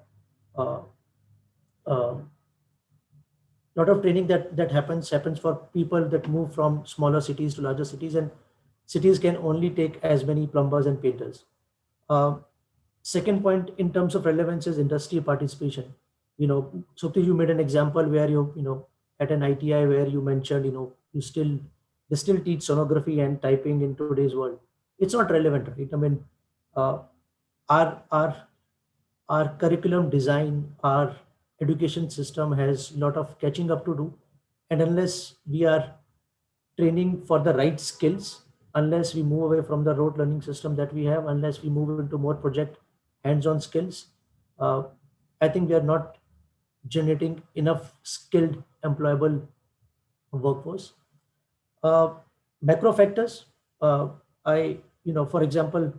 lot of training that happens for people that move from smaller cities to larger cities, and cities can only take as many plumbers and painters. Second point in terms of relevance is industry participation. Sopti, you made an example where you at an ITI where you mentioned they still teach sonography and typing in today's world. It's not relevant, right? I mean, our curriculum design, our education system has a lot of catching up to do, and unless we are training for the right skills, unless we move away from the rote learning system that we have, unless we move into more project hands-on skills, uh, I think we are not generating enough skilled employable workforce. Uh, Macro factors, uh, for example,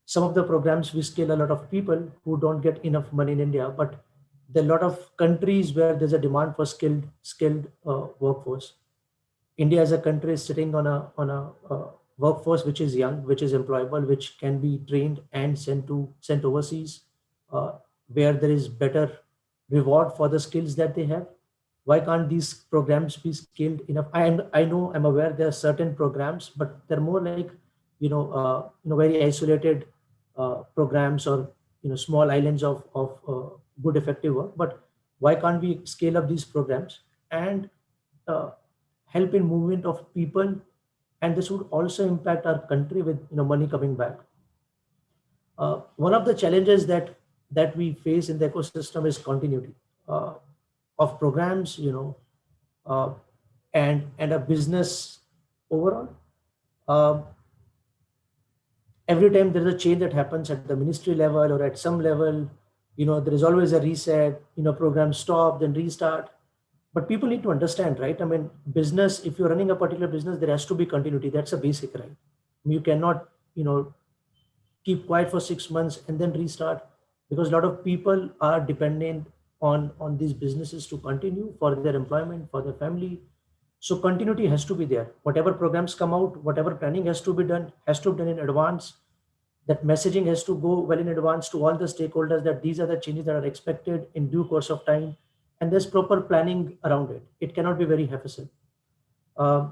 some of the programs we scale a lot of people who don't get enough money in India, but there are a lot of countries where there's a demand for skilled workforce. India as a country is sitting on a workforce which is young, which is employable, which can be trained and sent overseas, uh, where there is better reward for the skills that they have. Why can't these programs be scaled enough? I know, I'm aware there are certain programs, but they're more like very isolated programs, or small islands of good effective work. But why can't we scale up these programs and uh, help in movement of people, and this would also impact our country with money coming back. One of the challenges that we face in the ecosystem is continuity uh, of programs, uh, and a business overall. Um every time there's a change that happens at the ministry level or at some level, there is always a reset, program stop, then restart. But people need to understand, right? I mean, business, if you're running a particular business, there has to be continuity. That's a basic, right? You cannot, keep quiet for 6 months and then restart, because a lot of people are dependent on these businesses to continue for their employment, for their family. So continuity has to be there. Whatever programs come out, whatever planning has to be done, has to be done in advance. That messaging has to go well in advance to all the stakeholders that these are the changes that are expected in due course of time, and there's proper planning around it. It cannot be very haphazard. Uh,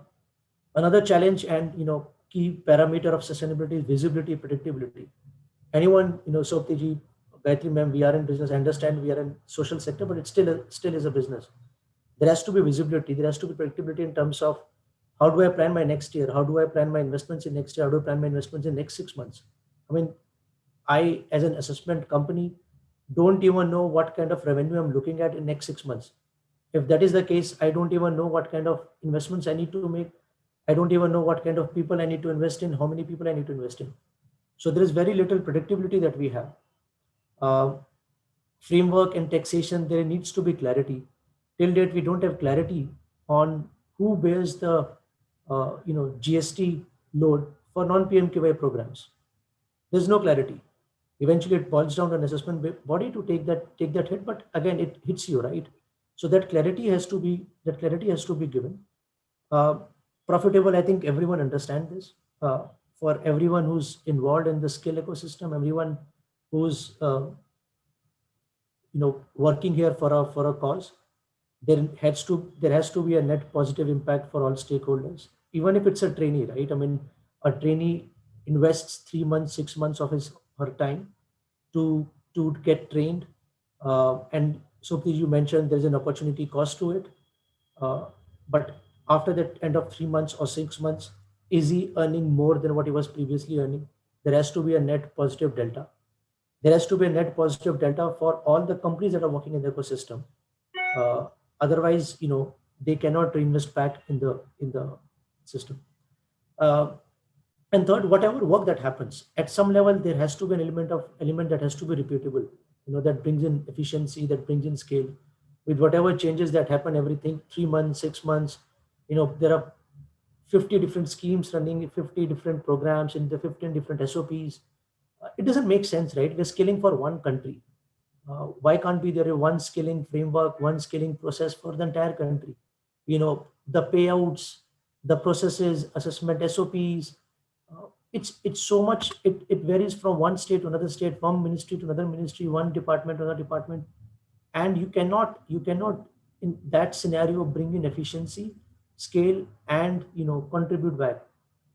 Another challenge and key parameter of sustainability is visibility, predictability. Anyone, Soptiji, Gayatri ma'am, we are in business. I understand we are in social sector, but it still is a business. There has to be visibility. There has to be predictability in terms of how do I plan my next year? How do I plan my investments in next year? How do I plan my investments in next 6 months? I mean, I, as an assessment company, don't even know what kind of revenue I'm looking at in next 6 months. If that is the case, I don't even know what kind of investments I need to make. I don't even know what kind of people I need to invest in, how many people I need to invest in. So there is very little predictability that we have. Uh, Framework and taxation, there needs to be clarity. Till date, we don't have clarity on who bears the GST load for non-PMKY programs. There's no clarity. Eventually, it boils down to an assessment body to take that hit, but again, it hits you, right? So that clarity has to be given. Uh, Profitable, I think everyone understands this. For everyone who's involved in the skill ecosystem, everyone who's working here for a cause, there has to be a net positive impact for all stakeholders, even if it's a trainee, right? I mean, a trainee invests 3 months, 6 months of his her time to get trained, and so you mentioned there's an opportunity cost to it, uh, but after that end of 3 months or 6 months, is he earning more than what he was previously earning? There has to be a net positive delta. There has to be a net positive delta for all the companies that are working in the ecosystem. uh, Otherwise, they cannot reinvest back in the system. uh, and third, whatever work that happens at some level, there has to be an element that has to be repeatable, that brings in efficiency, that brings in scale. With whatever changes that happen, everything 3 months, 6 months, there are 50 different schemes running, 50 different programs in the 15 different SOPs. It doesn't make sense, right? We're scaling for one country. Why can't be there a one skilling framework, one skilling process for the entire country? The payouts, the processes, assessment SOPs, it's so much, it varies from one state to another state, from ministry to another ministry, one department to another department. And you cannot in that scenario bring in efficiency, scale, and contribute back.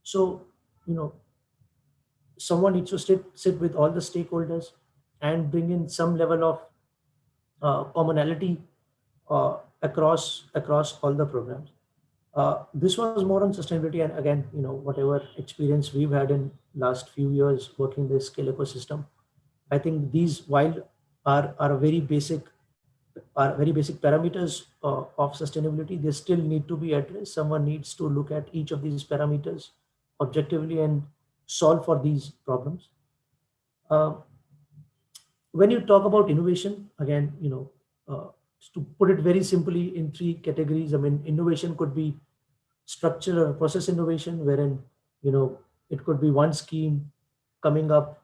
So you know someone needs to sit with all the stakeholders and bring in some level of commonality across all the programs. This was more on sustainability, and again, whatever experience we've had in last few years working this skill ecosystem, I think these, while are very basic parameters of sustainability, they still need to be addressed. Someone needs to look at each of these parameters objectively and solve for these problems. When you talk about innovation, again, to put it very simply in three categories, I mean, innovation could be structural or process innovation, wherein, it could be one scheme coming up,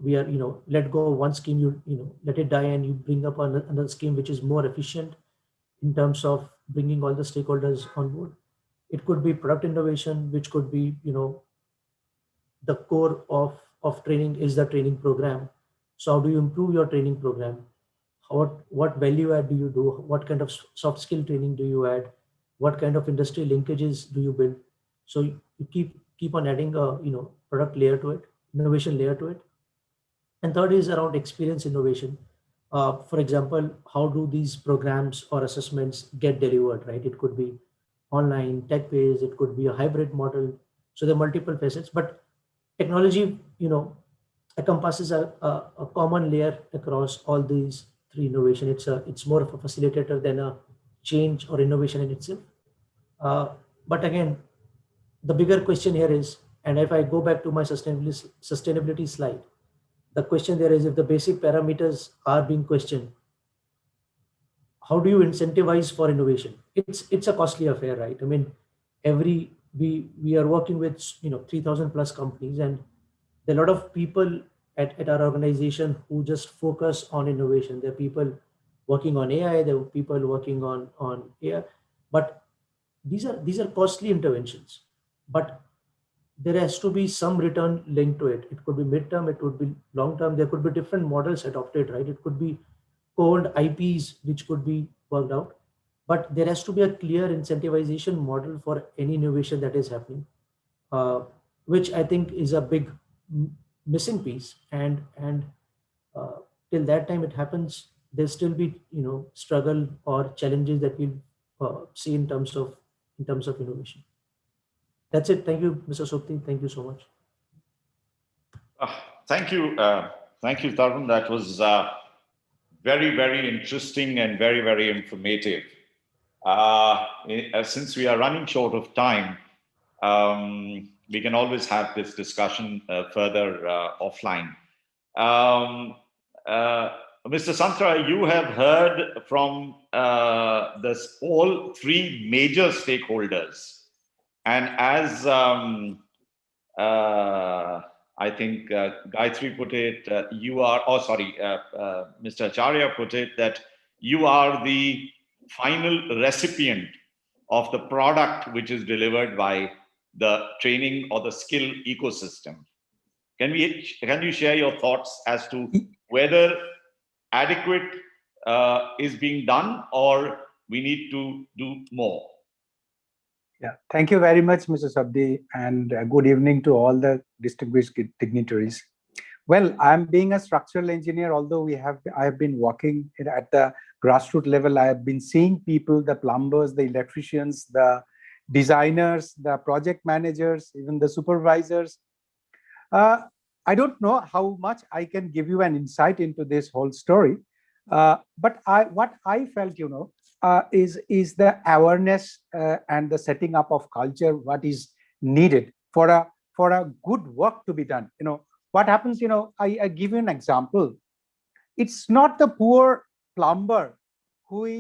we are, let go of one scheme, let it die, and you bring up another scheme which is more efficient in terms of bringing all the stakeholders on board. It could be product innovation, which could be, the core of training is the training program. So how do you improve your training program? What value add do you do? What kind of soft skill training do you add? What kind of industry linkages do you build? So you keep on adding a product layer to it, innovation layer to it. And third is around experience innovation. For example, how do these programs or assessments get delivered, right? It could be online, tech-based, it could be a hybrid model. So there are multiple facets, but technology, encompasses a common layer across all these three innovation. It's more of a facilitator than a change or innovation in itself. But again, the bigger question here is, and if I go back to my sustainability slide, the question there is, if the basic parameters are being questioned, how do you incentivize for innovation? It's a costly affair, right? I mean, we are working with 3,000 plus companies, and there are a lot of people at our organization who just focus on innovation. There are people working on AI, there are people working on AI, but these are costly interventions. But there has to be some return linked to it. It could be midterm, it could be long term. There could be different models adopted, right? It could be co-owned IPs which could be worked out, but there has to be a clear incentivization model for any innovation that is happening, which I think is a big missing piece. And till that time it happens, there'll still be struggle or challenges that we'll see in terms of innovation. That's it. Thank you, Mr. Sukti. Thank you so much. Thank you, Tarun. That was very, very interesting and very, very informative. Since we are running short of time, we can always have this discussion further offline. Mr. Santra, you have heard from all three major stakeholders. And as I think Gayatri put it, you are, Mr. Acharya put it, that you are the final recipient of the product which is delivered by the training or the skill ecosystem. Can you share your thoughts as to whether adequate is being done or we need to do more? Yeah, thank you very much, Mr. Sabdi, and good evening to all the distinguished dignitaries. Well, I'm being a structural engineer, although I have been working at the grassroots level. I have been seeing people, the plumbers, the electricians, the designers, the project managers, even the supervisors. I don't know how much I can give you an insight into this whole story, but what I felt, is the awareness and the setting up of culture, what is needed for a good work to be done. What happens, I give you an example. It's not the poor plumber who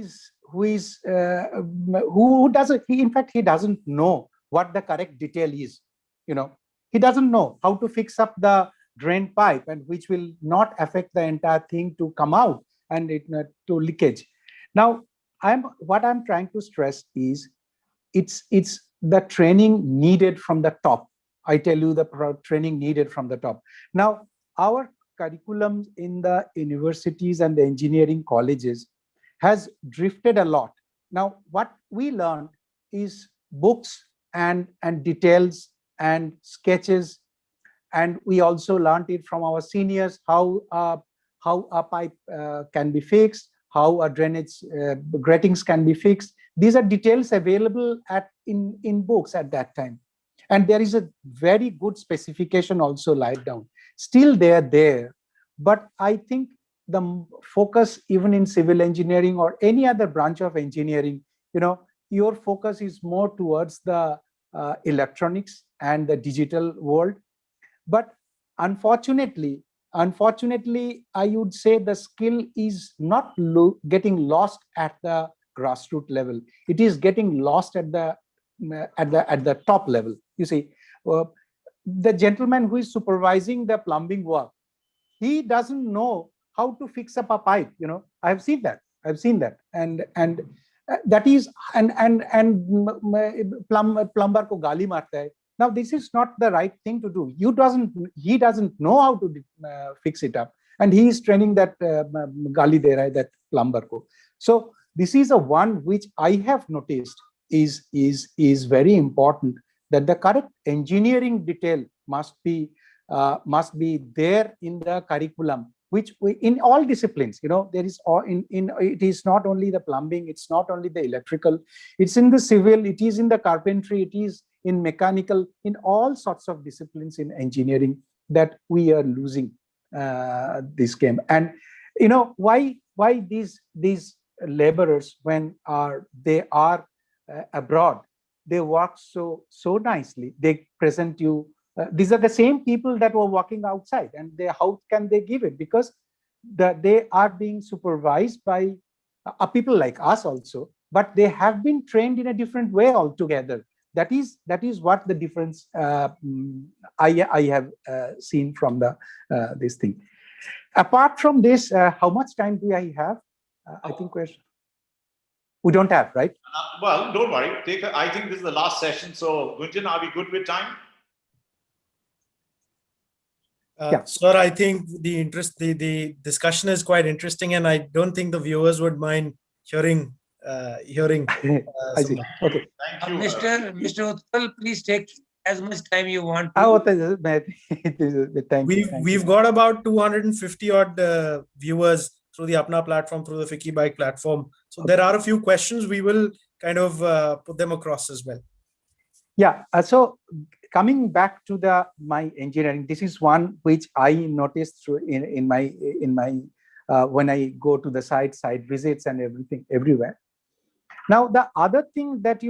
doesn't, in fact, he doesn't know what the correct detail is. He doesn't know how to fix up the drain pipe, and which will not affect the entire thing to come out and to leakage. Now, what I'm trying to stress is it's the training needed from the top. I tell you, the training needed from the top. Now, our curriculum in the universities and the engineering colleges has drifted a lot. Now, what we learned is books and details and sketches, and we also learned it from our seniors, how a pipe can be fixed, how a drainage gratings can be fixed. These are details available in books at that time. And there is a very good specification also laid down. Still they are there. But I think the focus, even in civil engineering or any other branch of engineering, your focus is more towards the electronics and the digital world. But unfortunately, I would say the skill is not getting lost at the grassroots level. It is getting lost at the top level. You see, the gentleman who is supervising the plumbing work, he doesn't know how to fix up a pipe. I've seen that, and that is, plumber ko gali marta hai. Now this is not the right thing to do. He doesn't know how to fix it up, and he is training that gali de raha hai, that plumber ko. So this is a one which I have noticed is very important, that the correct engineering detail must be there in the curriculum, which in all disciplines. There is it is not only the plumbing, it's not only the electrical, it's in the civil, it is in the carpentry, it is in mechanical, in all sorts of disciplines in engineering, that we are losing this game. And why these laborers, when they are abroad, they work so nicely, they present you. These are the same people that were working outside, and how can they give it? Because they are being supervised by people like us also, but they have been trained in a different way altogether. That is what the difference I have seen from this thing. Apart from this, how much time do I have? I think we don't have, right? Well, don't worry. I think this is the last session. So, Gunjan, are we good with time? Yeah. Sir, I think the discussion is quite interesting, and I don't think the viewers would mind hearing. I see. Okay. Thank you. Mr. Utpal, please take as much time you want. We've got about 250 odd viewers through the Apna platform, through the Fiki Bike platform. So there are a few questions. We will kind of put them across as well. Yeah. So coming back to my engineering, this is one which I noticed through in my when I go to the site visits and everything everywhere. Now the other thing that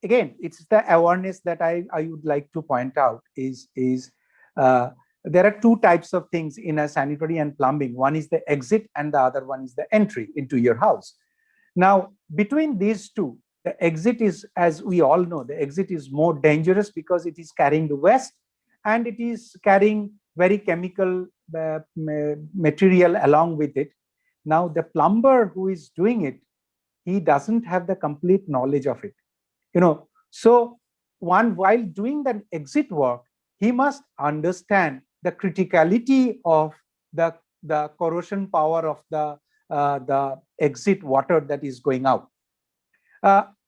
again, it's the awareness that I would like to point out is there are two types of things in a sanitary and plumbing. One is the exit, and the other one is the entry into your house. Now between these two, the exit is, as we all know, the exit is more dangerous because it is carrying the waste, and it is carrying very chemical material along with it. Now the plumber who is doing it, he doesn't have the complete knowledge of it. So while doing that exit work, he must understand the criticality of the corrosion power of the exit water that is going out.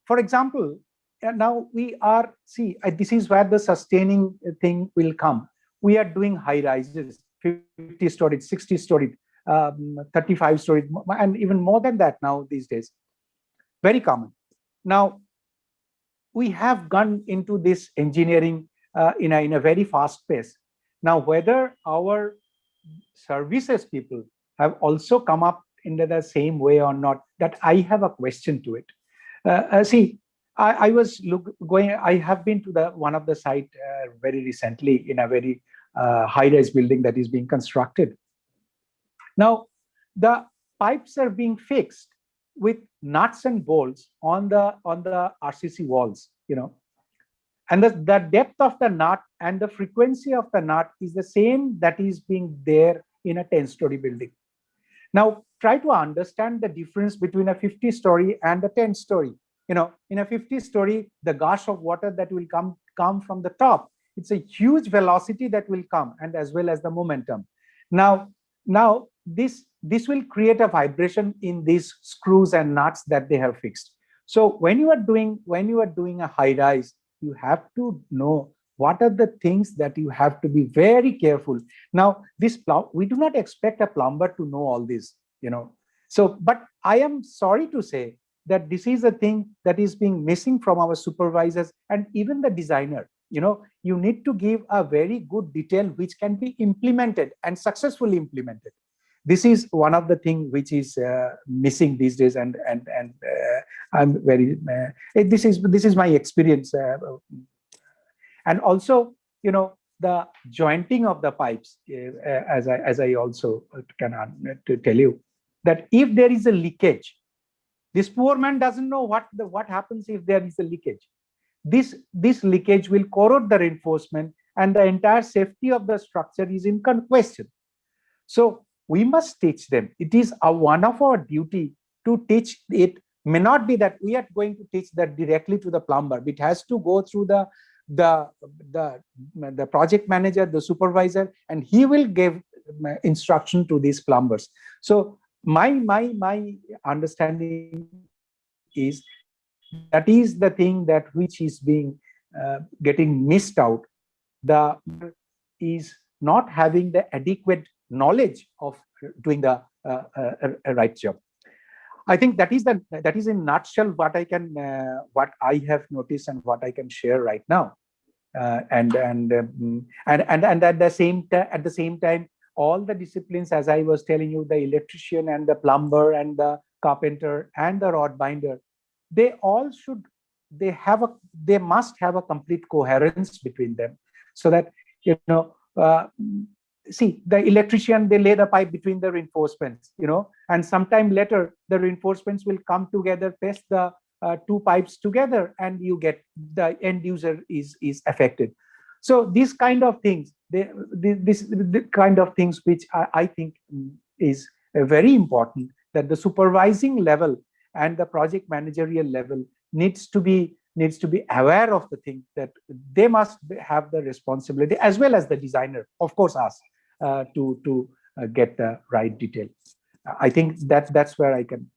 For example, now this is where the sustaining thing will come. We are doing high rises, 50 storied, 60 storied, 35 storied, and even more than that now these days. Very common. Now, we have gone into this engineering in a very fast pace. Now, whether our services people have also come up into the same way or not, that I have a question to it. I have been to one of the site very recently in a very high-rise building that is being constructed. Now, the pipes are being fixed with nuts and bolts on the RCC walls, and the depth of the nut and the frequency of the nut is the same that is being there in a 10-story building. Now, try to understand the difference between a 50-story and a 10-story. In a 50-story, the gush of water that will come from the top, it's a huge velocity that will come, and as well as the momentum. Now this will create a vibration in these screws and nuts that they have fixed. So when you are doing a high rise, you have to know what are the things that you have to be very careful. Now, we do not expect a plumber to know all this, So, but I am sorry to say that this is a thing that is being missing from our supervisors and even the designer. You need to give a very good detail which can be implemented and successfully implemented. This is one of the things which is missing these days, and I'm very this is my experience, and also, you know, the jointing of the pipes, as I also can to tell you that if there is a leakage, this poor man doesn't know what happens if there is a leakage. This leakage will corrode the reinforcement, and the entire safety of the structure is in question. So we must teach them. It is one of our duty to teach it. May not be that we are going to teach that directly to the plumber. It has to go through the project manager, the supervisor, and he will give instruction to these plumbers. So my understanding is that is the thing that which is being getting missed out. The is not having the adequate knowledge of doing the right job. I think that is in a nutshell what I can what I have noticed and what I can share right now. And at the same time, all the disciplines, as I was telling you, the electrician and the plumber and the carpenter and the rod binder, they must have a complete coherence between them, so that, you know, see, the electrician, they lay the pipe between the reinforcements, you know, and sometime later the reinforcements will come together, paste the two pipes together, and you get the end user is affected. So these kind of things, the kind of things which I think is very important, that the supervising level and the project managerial level needs to be aware of the thing, that they must have the responsibility, as well as the designer, of course, us, to get the right detail. I think that's where I can.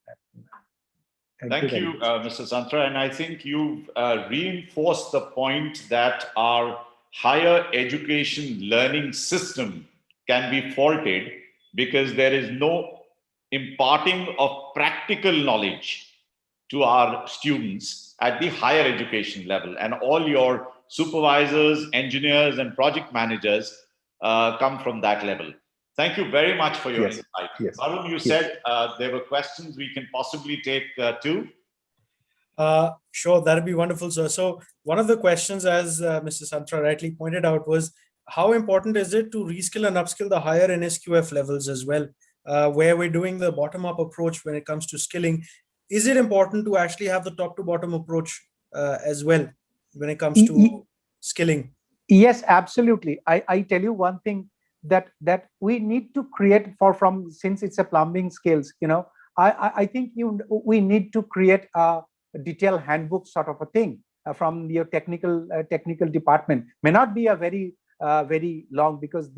Thank you, Mr. Santra. And I think you've reinforced the point that our higher education learning system can be faulted because there is no imparting of practical knowledge to our students at the higher education level. And all your supervisors, engineers, and project managers come from that level. Thank you very much for your insight. Yes. Varun, you said there were questions we can possibly take too. Sure, that'd be wonderful, sir. So one of the questions, as Mr. Santra rightly pointed out, was how important is it to reskill and upskill the higher NSQF levels as well, where we're doing the bottom-up approach when it comes to skilling. Is it important to actually have the top-to-bottom approach as well when it comes to skilling? Yes, absolutely. I tell you one thing, that we need to create since it's a plumbing skills, you know, I think we need to create a detailed handbook sort of a thing from your technical department. May not be a very long, because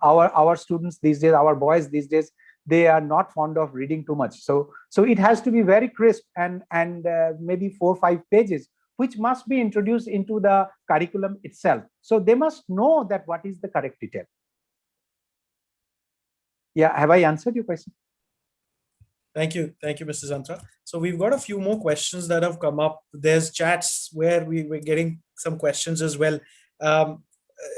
our students these days, our boys these days, they are not fond of reading too much. So it has to be very crisp and maybe 4 or 5 pages, which must be introduced into the curriculum itself. So they must know that what is the correct detail. Yeah, have I answered your question? Thank you, Mr. Santra. So we've got a few more questions that have come up. There's chats where we're getting some questions as well.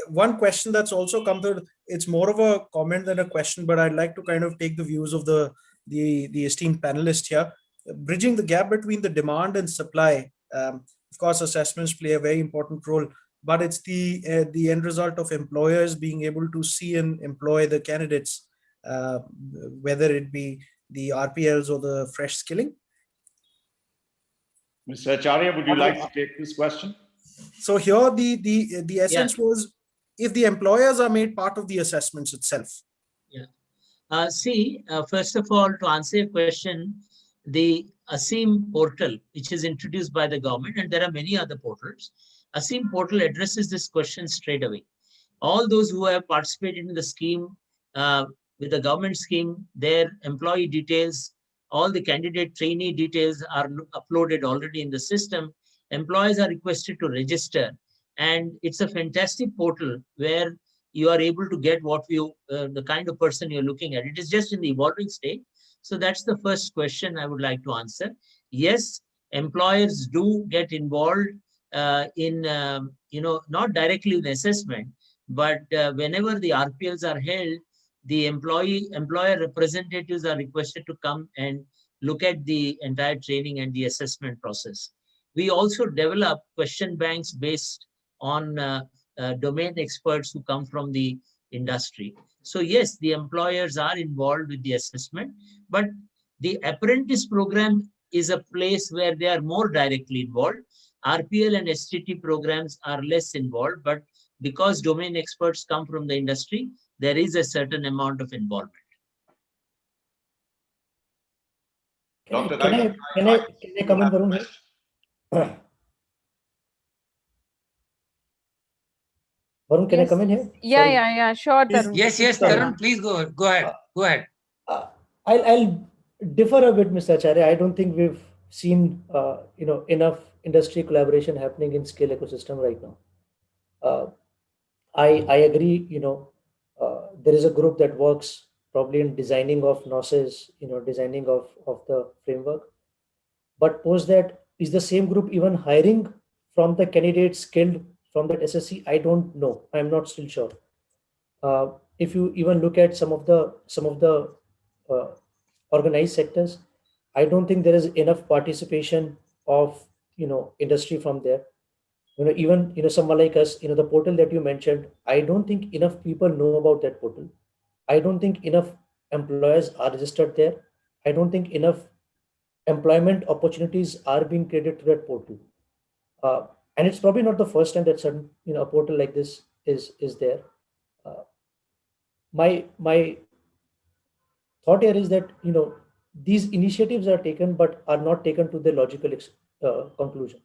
One question that's also come through, it's more of a comment than a question, but I'd like to kind of take the views of the esteemed panelist here. Bridging the gap between the demand and supply. Of course, assessments play a very important role, but it's the end result of employers being able to see and employ the candidates, whether it be the RPLs or the fresh skilling. Mr. Acharya, would you like to take this question? So here the essence was, if the employers are made part of the assessments itself. Yeah. First of all, to answer your question, the ASEEM portal, which is introduced by the government, and there are many other portals, ASEEM portal addresses this question straight away. All those who have participated in the scheme, with the government scheme, their employee details, all the candidate trainee details are uploaded already in the system. Employees are requested to register, and it's a fantastic portal where you are able to get what the kind of person you're looking at. It is just in the evolving state. So that's the first question I would like to answer. Yes, employers do get involved in, not directly in assessment, but whenever the RPLs are held, the employer representatives are requested to come and look at the entire training and the assessment process. We also develop question banks based on domain experts who come from the industry. So yes, the employers are involved with the assessment, but the apprentice program is a place where they are more directly involved. RPL and STT programs are less involved, but because domain experts come from the industry, there is a certain amount of involvement. Dr. Can I come in, Varun, here? Varun, can I come in here? Yeah, sure, Tarun. Yes, Tarun, please go ahead. I'll differ a bit, Mr. Acharya. I don't think we've seen enough industry collaboration happening in scale ecosystem right now. I agree. There is a group that works probably in designing of noses, designing of the framework. But post that, is the same group even hiring from the candidates skilled from that SSC? I don't know. I'm not still sure. If you even look at some of the organized sectors, I don't think there is enough participation of industry from there. Even someone like us, the portal that you mentioned, I don't think enough people know about that portal. I don't think enough employers are registered there. I don't think enough employment opportunities are being created through that portal. And it's probably not the first time that certain a portal like this is there. My thought here is that these initiatives are taken but are not taken to the logical conclusion.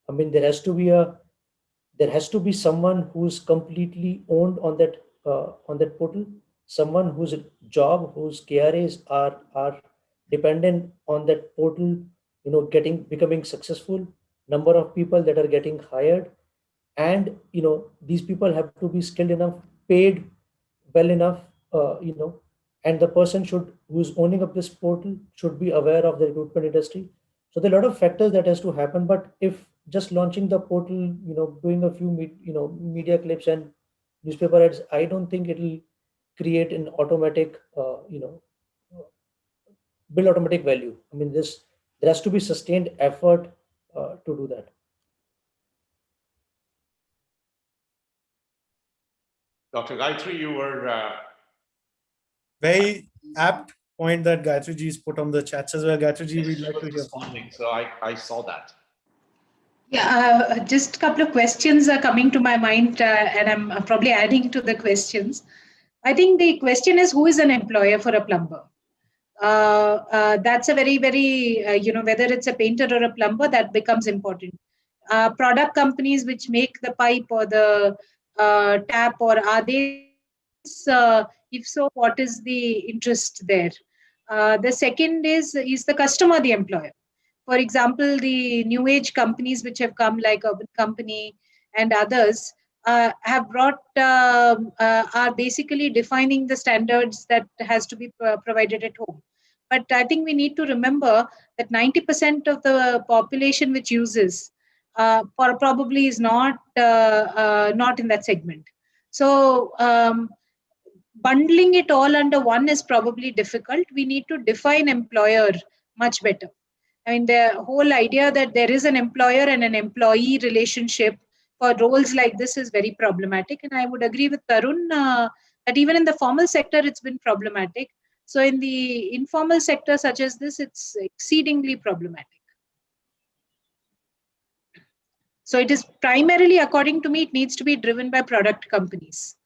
I mean, there has to be someone who's completely owned on that portal, someone whose job, whose KRAs are dependent on that portal, becoming successful, number of people that are getting hired, and these people have to be skilled enough, paid well enough, and the person who's owning up this portal should be aware of the recruitment industry. So there are a lot of factors that has to happen. But if just launching the portal, doing a few media clips and newspaper ads, I don't think it'll create an automatic build automatic value. I mean, there has to be sustained effort to do that. Dr. Gayatri, you were very apt point that Gayatri ji has put on the chats as well. Gayatri ji, we'd like to hear from you. So I saw that. Yeah, just a couple of questions are coming to my mind, and I'm probably adding to the questions. I think the question is, who is an employer for a plumber? That's a very, very, whether it's a painter or a plumber, that becomes important. Product companies which make the pipe or the tap, or are they, if so, what is the interest there? The second is the customer the employer? For example, the new age companies which have come, like Urban Company and others, have brought, are basically defining the standards that has to be provided at home. But I think we need to remember that 90% of the population which uses probably is not in that segment. So bundling it all under one is probably difficult. We need to define employer much better. I mean, the whole idea that there is an employer and an employee relationship for roles like this is very problematic. And I would agree with Tarun that even in the formal sector, it's been problematic. So in the informal sector such as this, it's exceedingly problematic. So it is primarily, according to me, it needs to be driven by product companies.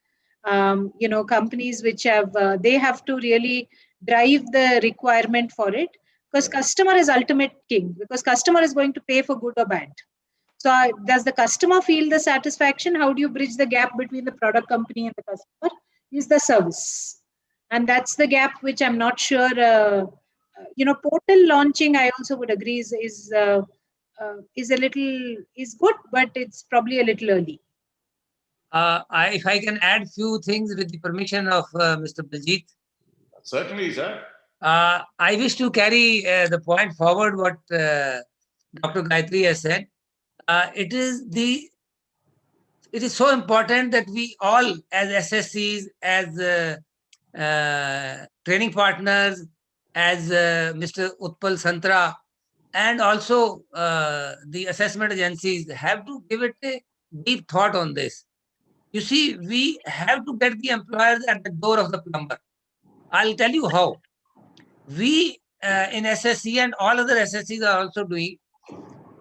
Companies which have, they have to really drive the requirement for it, because customer is ultimate king, because customer is going to pay for good or bad. So does the customer feel the satisfaction? How do you bridge the gap between the product company and the customer? Is the service. And that's the gap which I'm not sure, portal launching, I also would agree is good, but it's probably a little early. If I can add few things with the permission of Mr. Baljeet. Certainly, sir. I wish to carry the point forward what Dr. Gayatri has said. It is so important that we all, as SSCs, as training partners as Mr. Utpal Santra and also the assessment agencies have to give it a deep thought on this. You see, we have to get the employers at the door of the plumber. I'll tell you how. We in SSC and all other SSCs are also doing,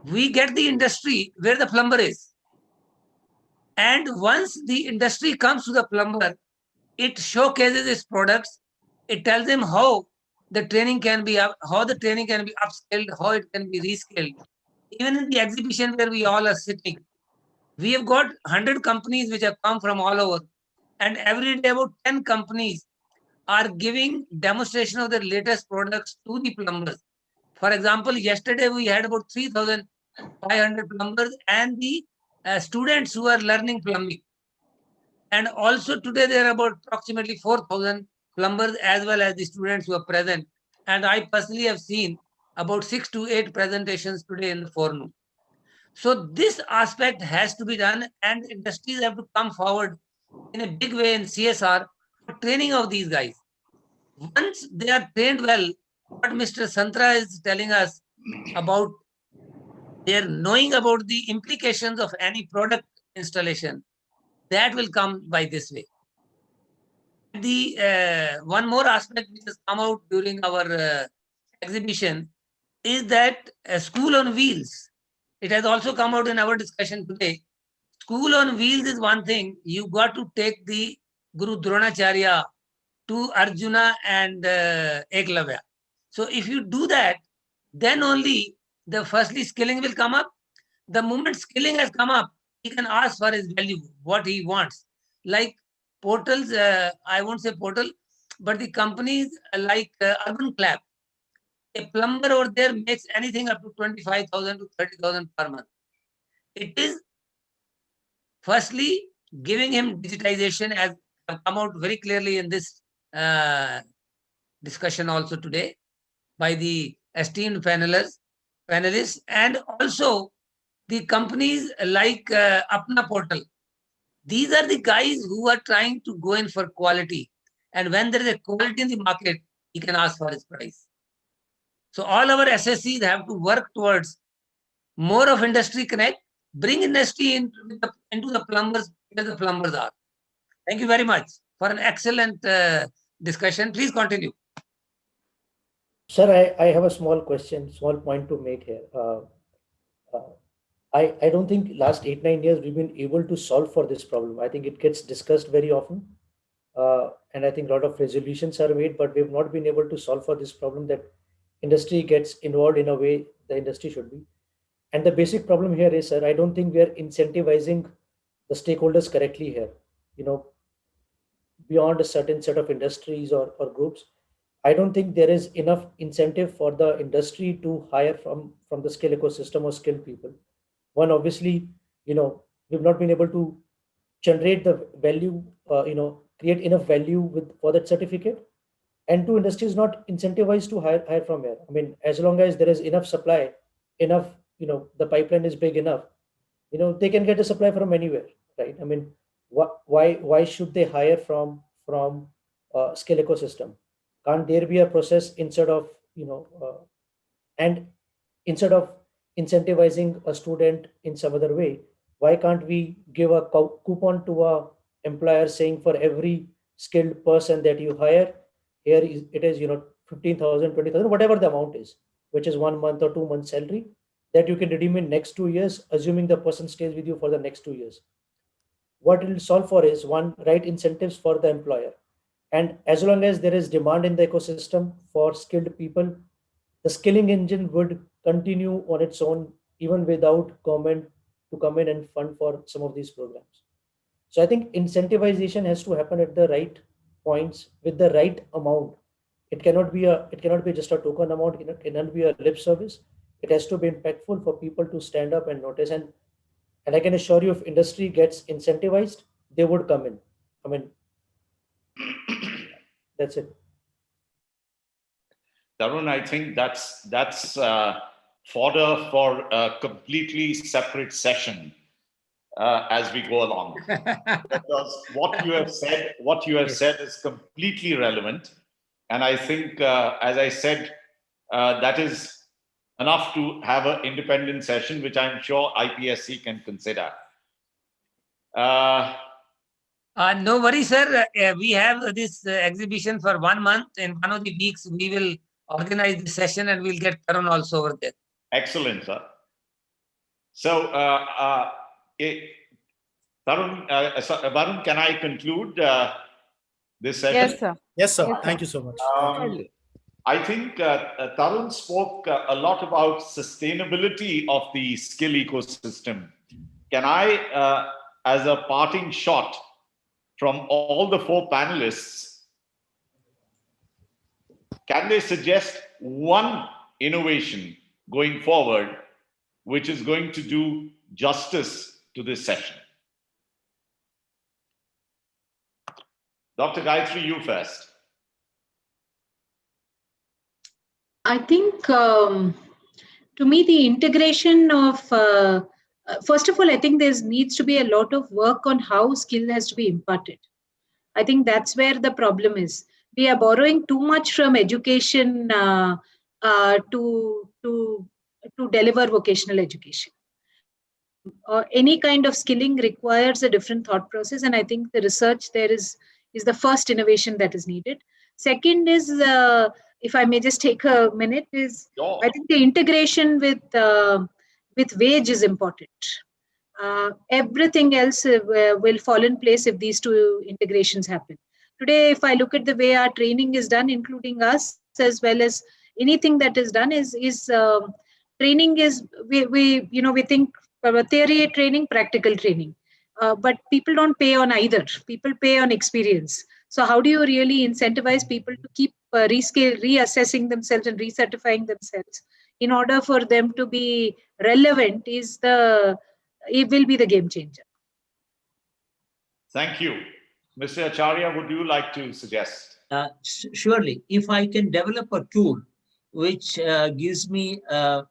we get the industry where the plumber is. And once the industry comes to the plumber, it showcases its products. It tells them how the training can be how the training can be upskilled, how it can be reskilled. Even in the exhibition where we all are sitting, we have got 100 companies which have come from all over, and every day about 10 companies are giving demonstration of their latest products to the plumbers. For example, yesterday we had about 3,500 plumbers and the students who are learning plumbing. And also today there are about approximately 4,000 plumbers as well as the students who are present. And I personally have seen about 6 to 8 presentations today in the forenoon. So this aspect has to be done, and industries have to come forward in a big way in CSR for training of these guys. Once they are trained well, what Mr. Santra is telling us about their knowing about the implications of any product installation, that will come by this way. The one more aspect which has come out during our exhibition is that school on wheels. It has also come out in our discussion today. School on wheels is one thing. You got to take the Guru Dronacharya to Arjuna and Eklavya. So if you do that, then only the firstly skilling will come up. The moment skilling has come up, he can ask for his value, what he wants. Like portals, I won't say portal, but the companies like Urban Clap, a plumber over there makes anything up to 25,000 to 30,000 per month. It is firstly giving him digitization, as have come out very clearly in this discussion also today by the esteemed panelists, and also the companies like Apna Portal. These are the guys who are trying to go in for quality. And when there is a quality in the market, he can ask for his price. So all our SSCs have to work towards more of industry connect, bring industry into the plumbers where the plumbers are. Thank you very much for an excellent discussion. Please continue. Sir, I have a small question, small point to make here. I don't think last 8-9 years we've been able to solve for this problem. I think it gets discussed very often. And I think a lot of resolutions are made, but we've not been able to solve for this problem that industry gets involved in a way the industry should be. And the basic problem here is, sir, I don't think we are incentivizing the stakeholders correctly here. You know, beyond a certain set of industries or groups, I don't think there is enough incentive for the industry to hire from the skill ecosystem or skilled people. One, obviously, you know, we've not been able to generate the value, create enough value for that certificate. And two, industry is not incentivized to hire from here. I mean, as long as there is enough supply, enough, the pipeline is big enough, they can get a supply from anywhere, right? I mean, why should they hire from skill ecosystem? Can't there be a process instead of and instead of incentivizing a student in some other way, why can't we give a coupon to a employer saying for every skilled person that you hire, here it is 15,000, 20,000, whatever the amount is, which is 1 month or 2 months salary, that you can redeem in next 2 years, assuming the person stays with you for the next 2 years. What it will solve for is, one, right incentives for the employer. And as long as there is demand in the ecosystem for skilled people, the skilling engine would continue on its own, even without government to come in and fund for some of these programs. So I think incentivization has to happen at the right points with the right amount. It cannot be just a token amount. It cannot be a lip service. It has to be impactful for people to stand up and notice. And I can assure you, if industry gets incentivized, they would come in. I mean, that's it. Tarun, I think that's fodder for a completely separate session. as we go along. Because what you have said is completely relevant. And I think, as I said, that is enough to have an independent session, which I'm sure IPSC can consider. No worry, sir. We have this exhibition for 1 month. In one of the weeks, we will organize the session and we'll get Tarun also over there. Excellent, sir. So, Varun, can I conclude this session? Yes, sir. Yes, sir. Yes, sir. Thank you so much. I think Tarun spoke a lot about sustainability of the skill ecosystem. Can I, as a parting shot from all the 4 panelists, can they suggest one innovation going forward which is going to do justice to this session? Dr. Gayatri, you first. I think, to me, the integration of, first of all, I think there needs to be a lot of work on how skill has to be imparted. I think that's where the problem is. We are borrowing too much from education to deliver vocational education. Any kind of skilling requires a different thought process, and I think the research there is the first innovation that is needed. Second is, if I may just take a minute, is Sure. I think the integration with wage is important. Everything else will fall in place if these 2 integrations happen. Today, if I look at the way our training is done, including us, as well as anything that is done, is training is we think theory training, practical training, but people don't pay on either. People pay on experience. So how do you really incentivize people to keep reassessing themselves and recertifying themselves in order for them to be relevant? It will be the game changer. Thank you. Mr. Acharya, would you like to suggest? Surely, if I can develop a tool which gives me a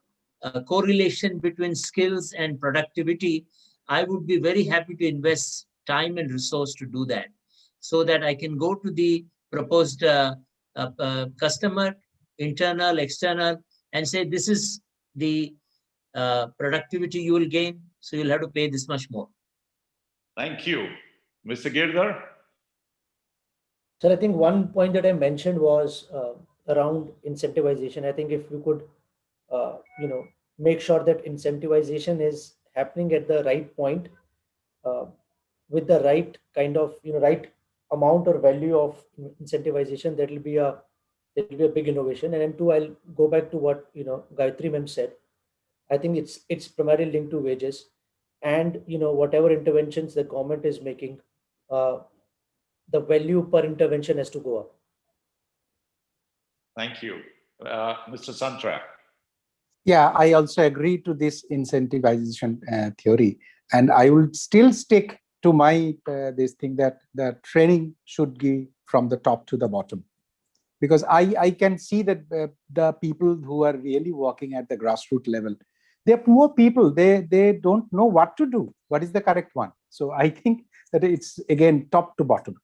correlation between skills and productivity, I would be very happy to invest time and resource to do that, so that I can go to the proposed customer, internal, external, and say, this is the productivity you will gain, so you'll have to pay this much more. Thank you. Mr. Girdhar? Sir, I think one point that I mentioned was around incentivization. I think if we could, make sure that incentivization is happening at the right point, with the right kind of, right amount or value of incentivization, that will be a big innovation. And then 2, I'll go back to what Gayatri ma'am said. I think it's primarily linked to wages, and whatever interventions the government is making, the value per intervention has to go up. Thank you. Mr. Santra? Yeah, I also agree to this incentivization theory, and I will still stick to my this thing that the training should be from the top to the bottom, because I can see that the people who are really working at the grassroots level, they're poor people. They don't know what to do. What is the correct one? So I think that it's again top to bottom.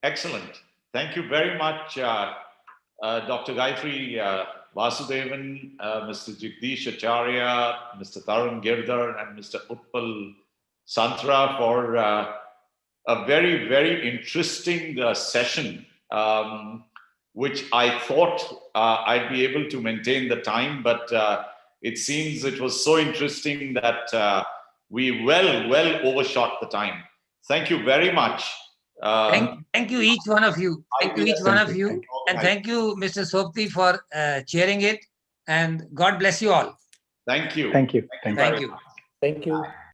Excellent. Thank you very much, Dr. Gayatri Vasudevan, Mr. Jagdish Acharya, Mr. Tarun Girdhar, and Mr. Utpal Santra for a very, very interesting session, which I thought I'd be able to maintain the time, but it seems it was so interesting that we well overshot the time. Thank you very much. Thank you, each one of you. Thank you, each one of you. And thank you, Mr. Sopti, for chairing it. And God bless you all. Thank you. Thank you. Thank you. Thank you.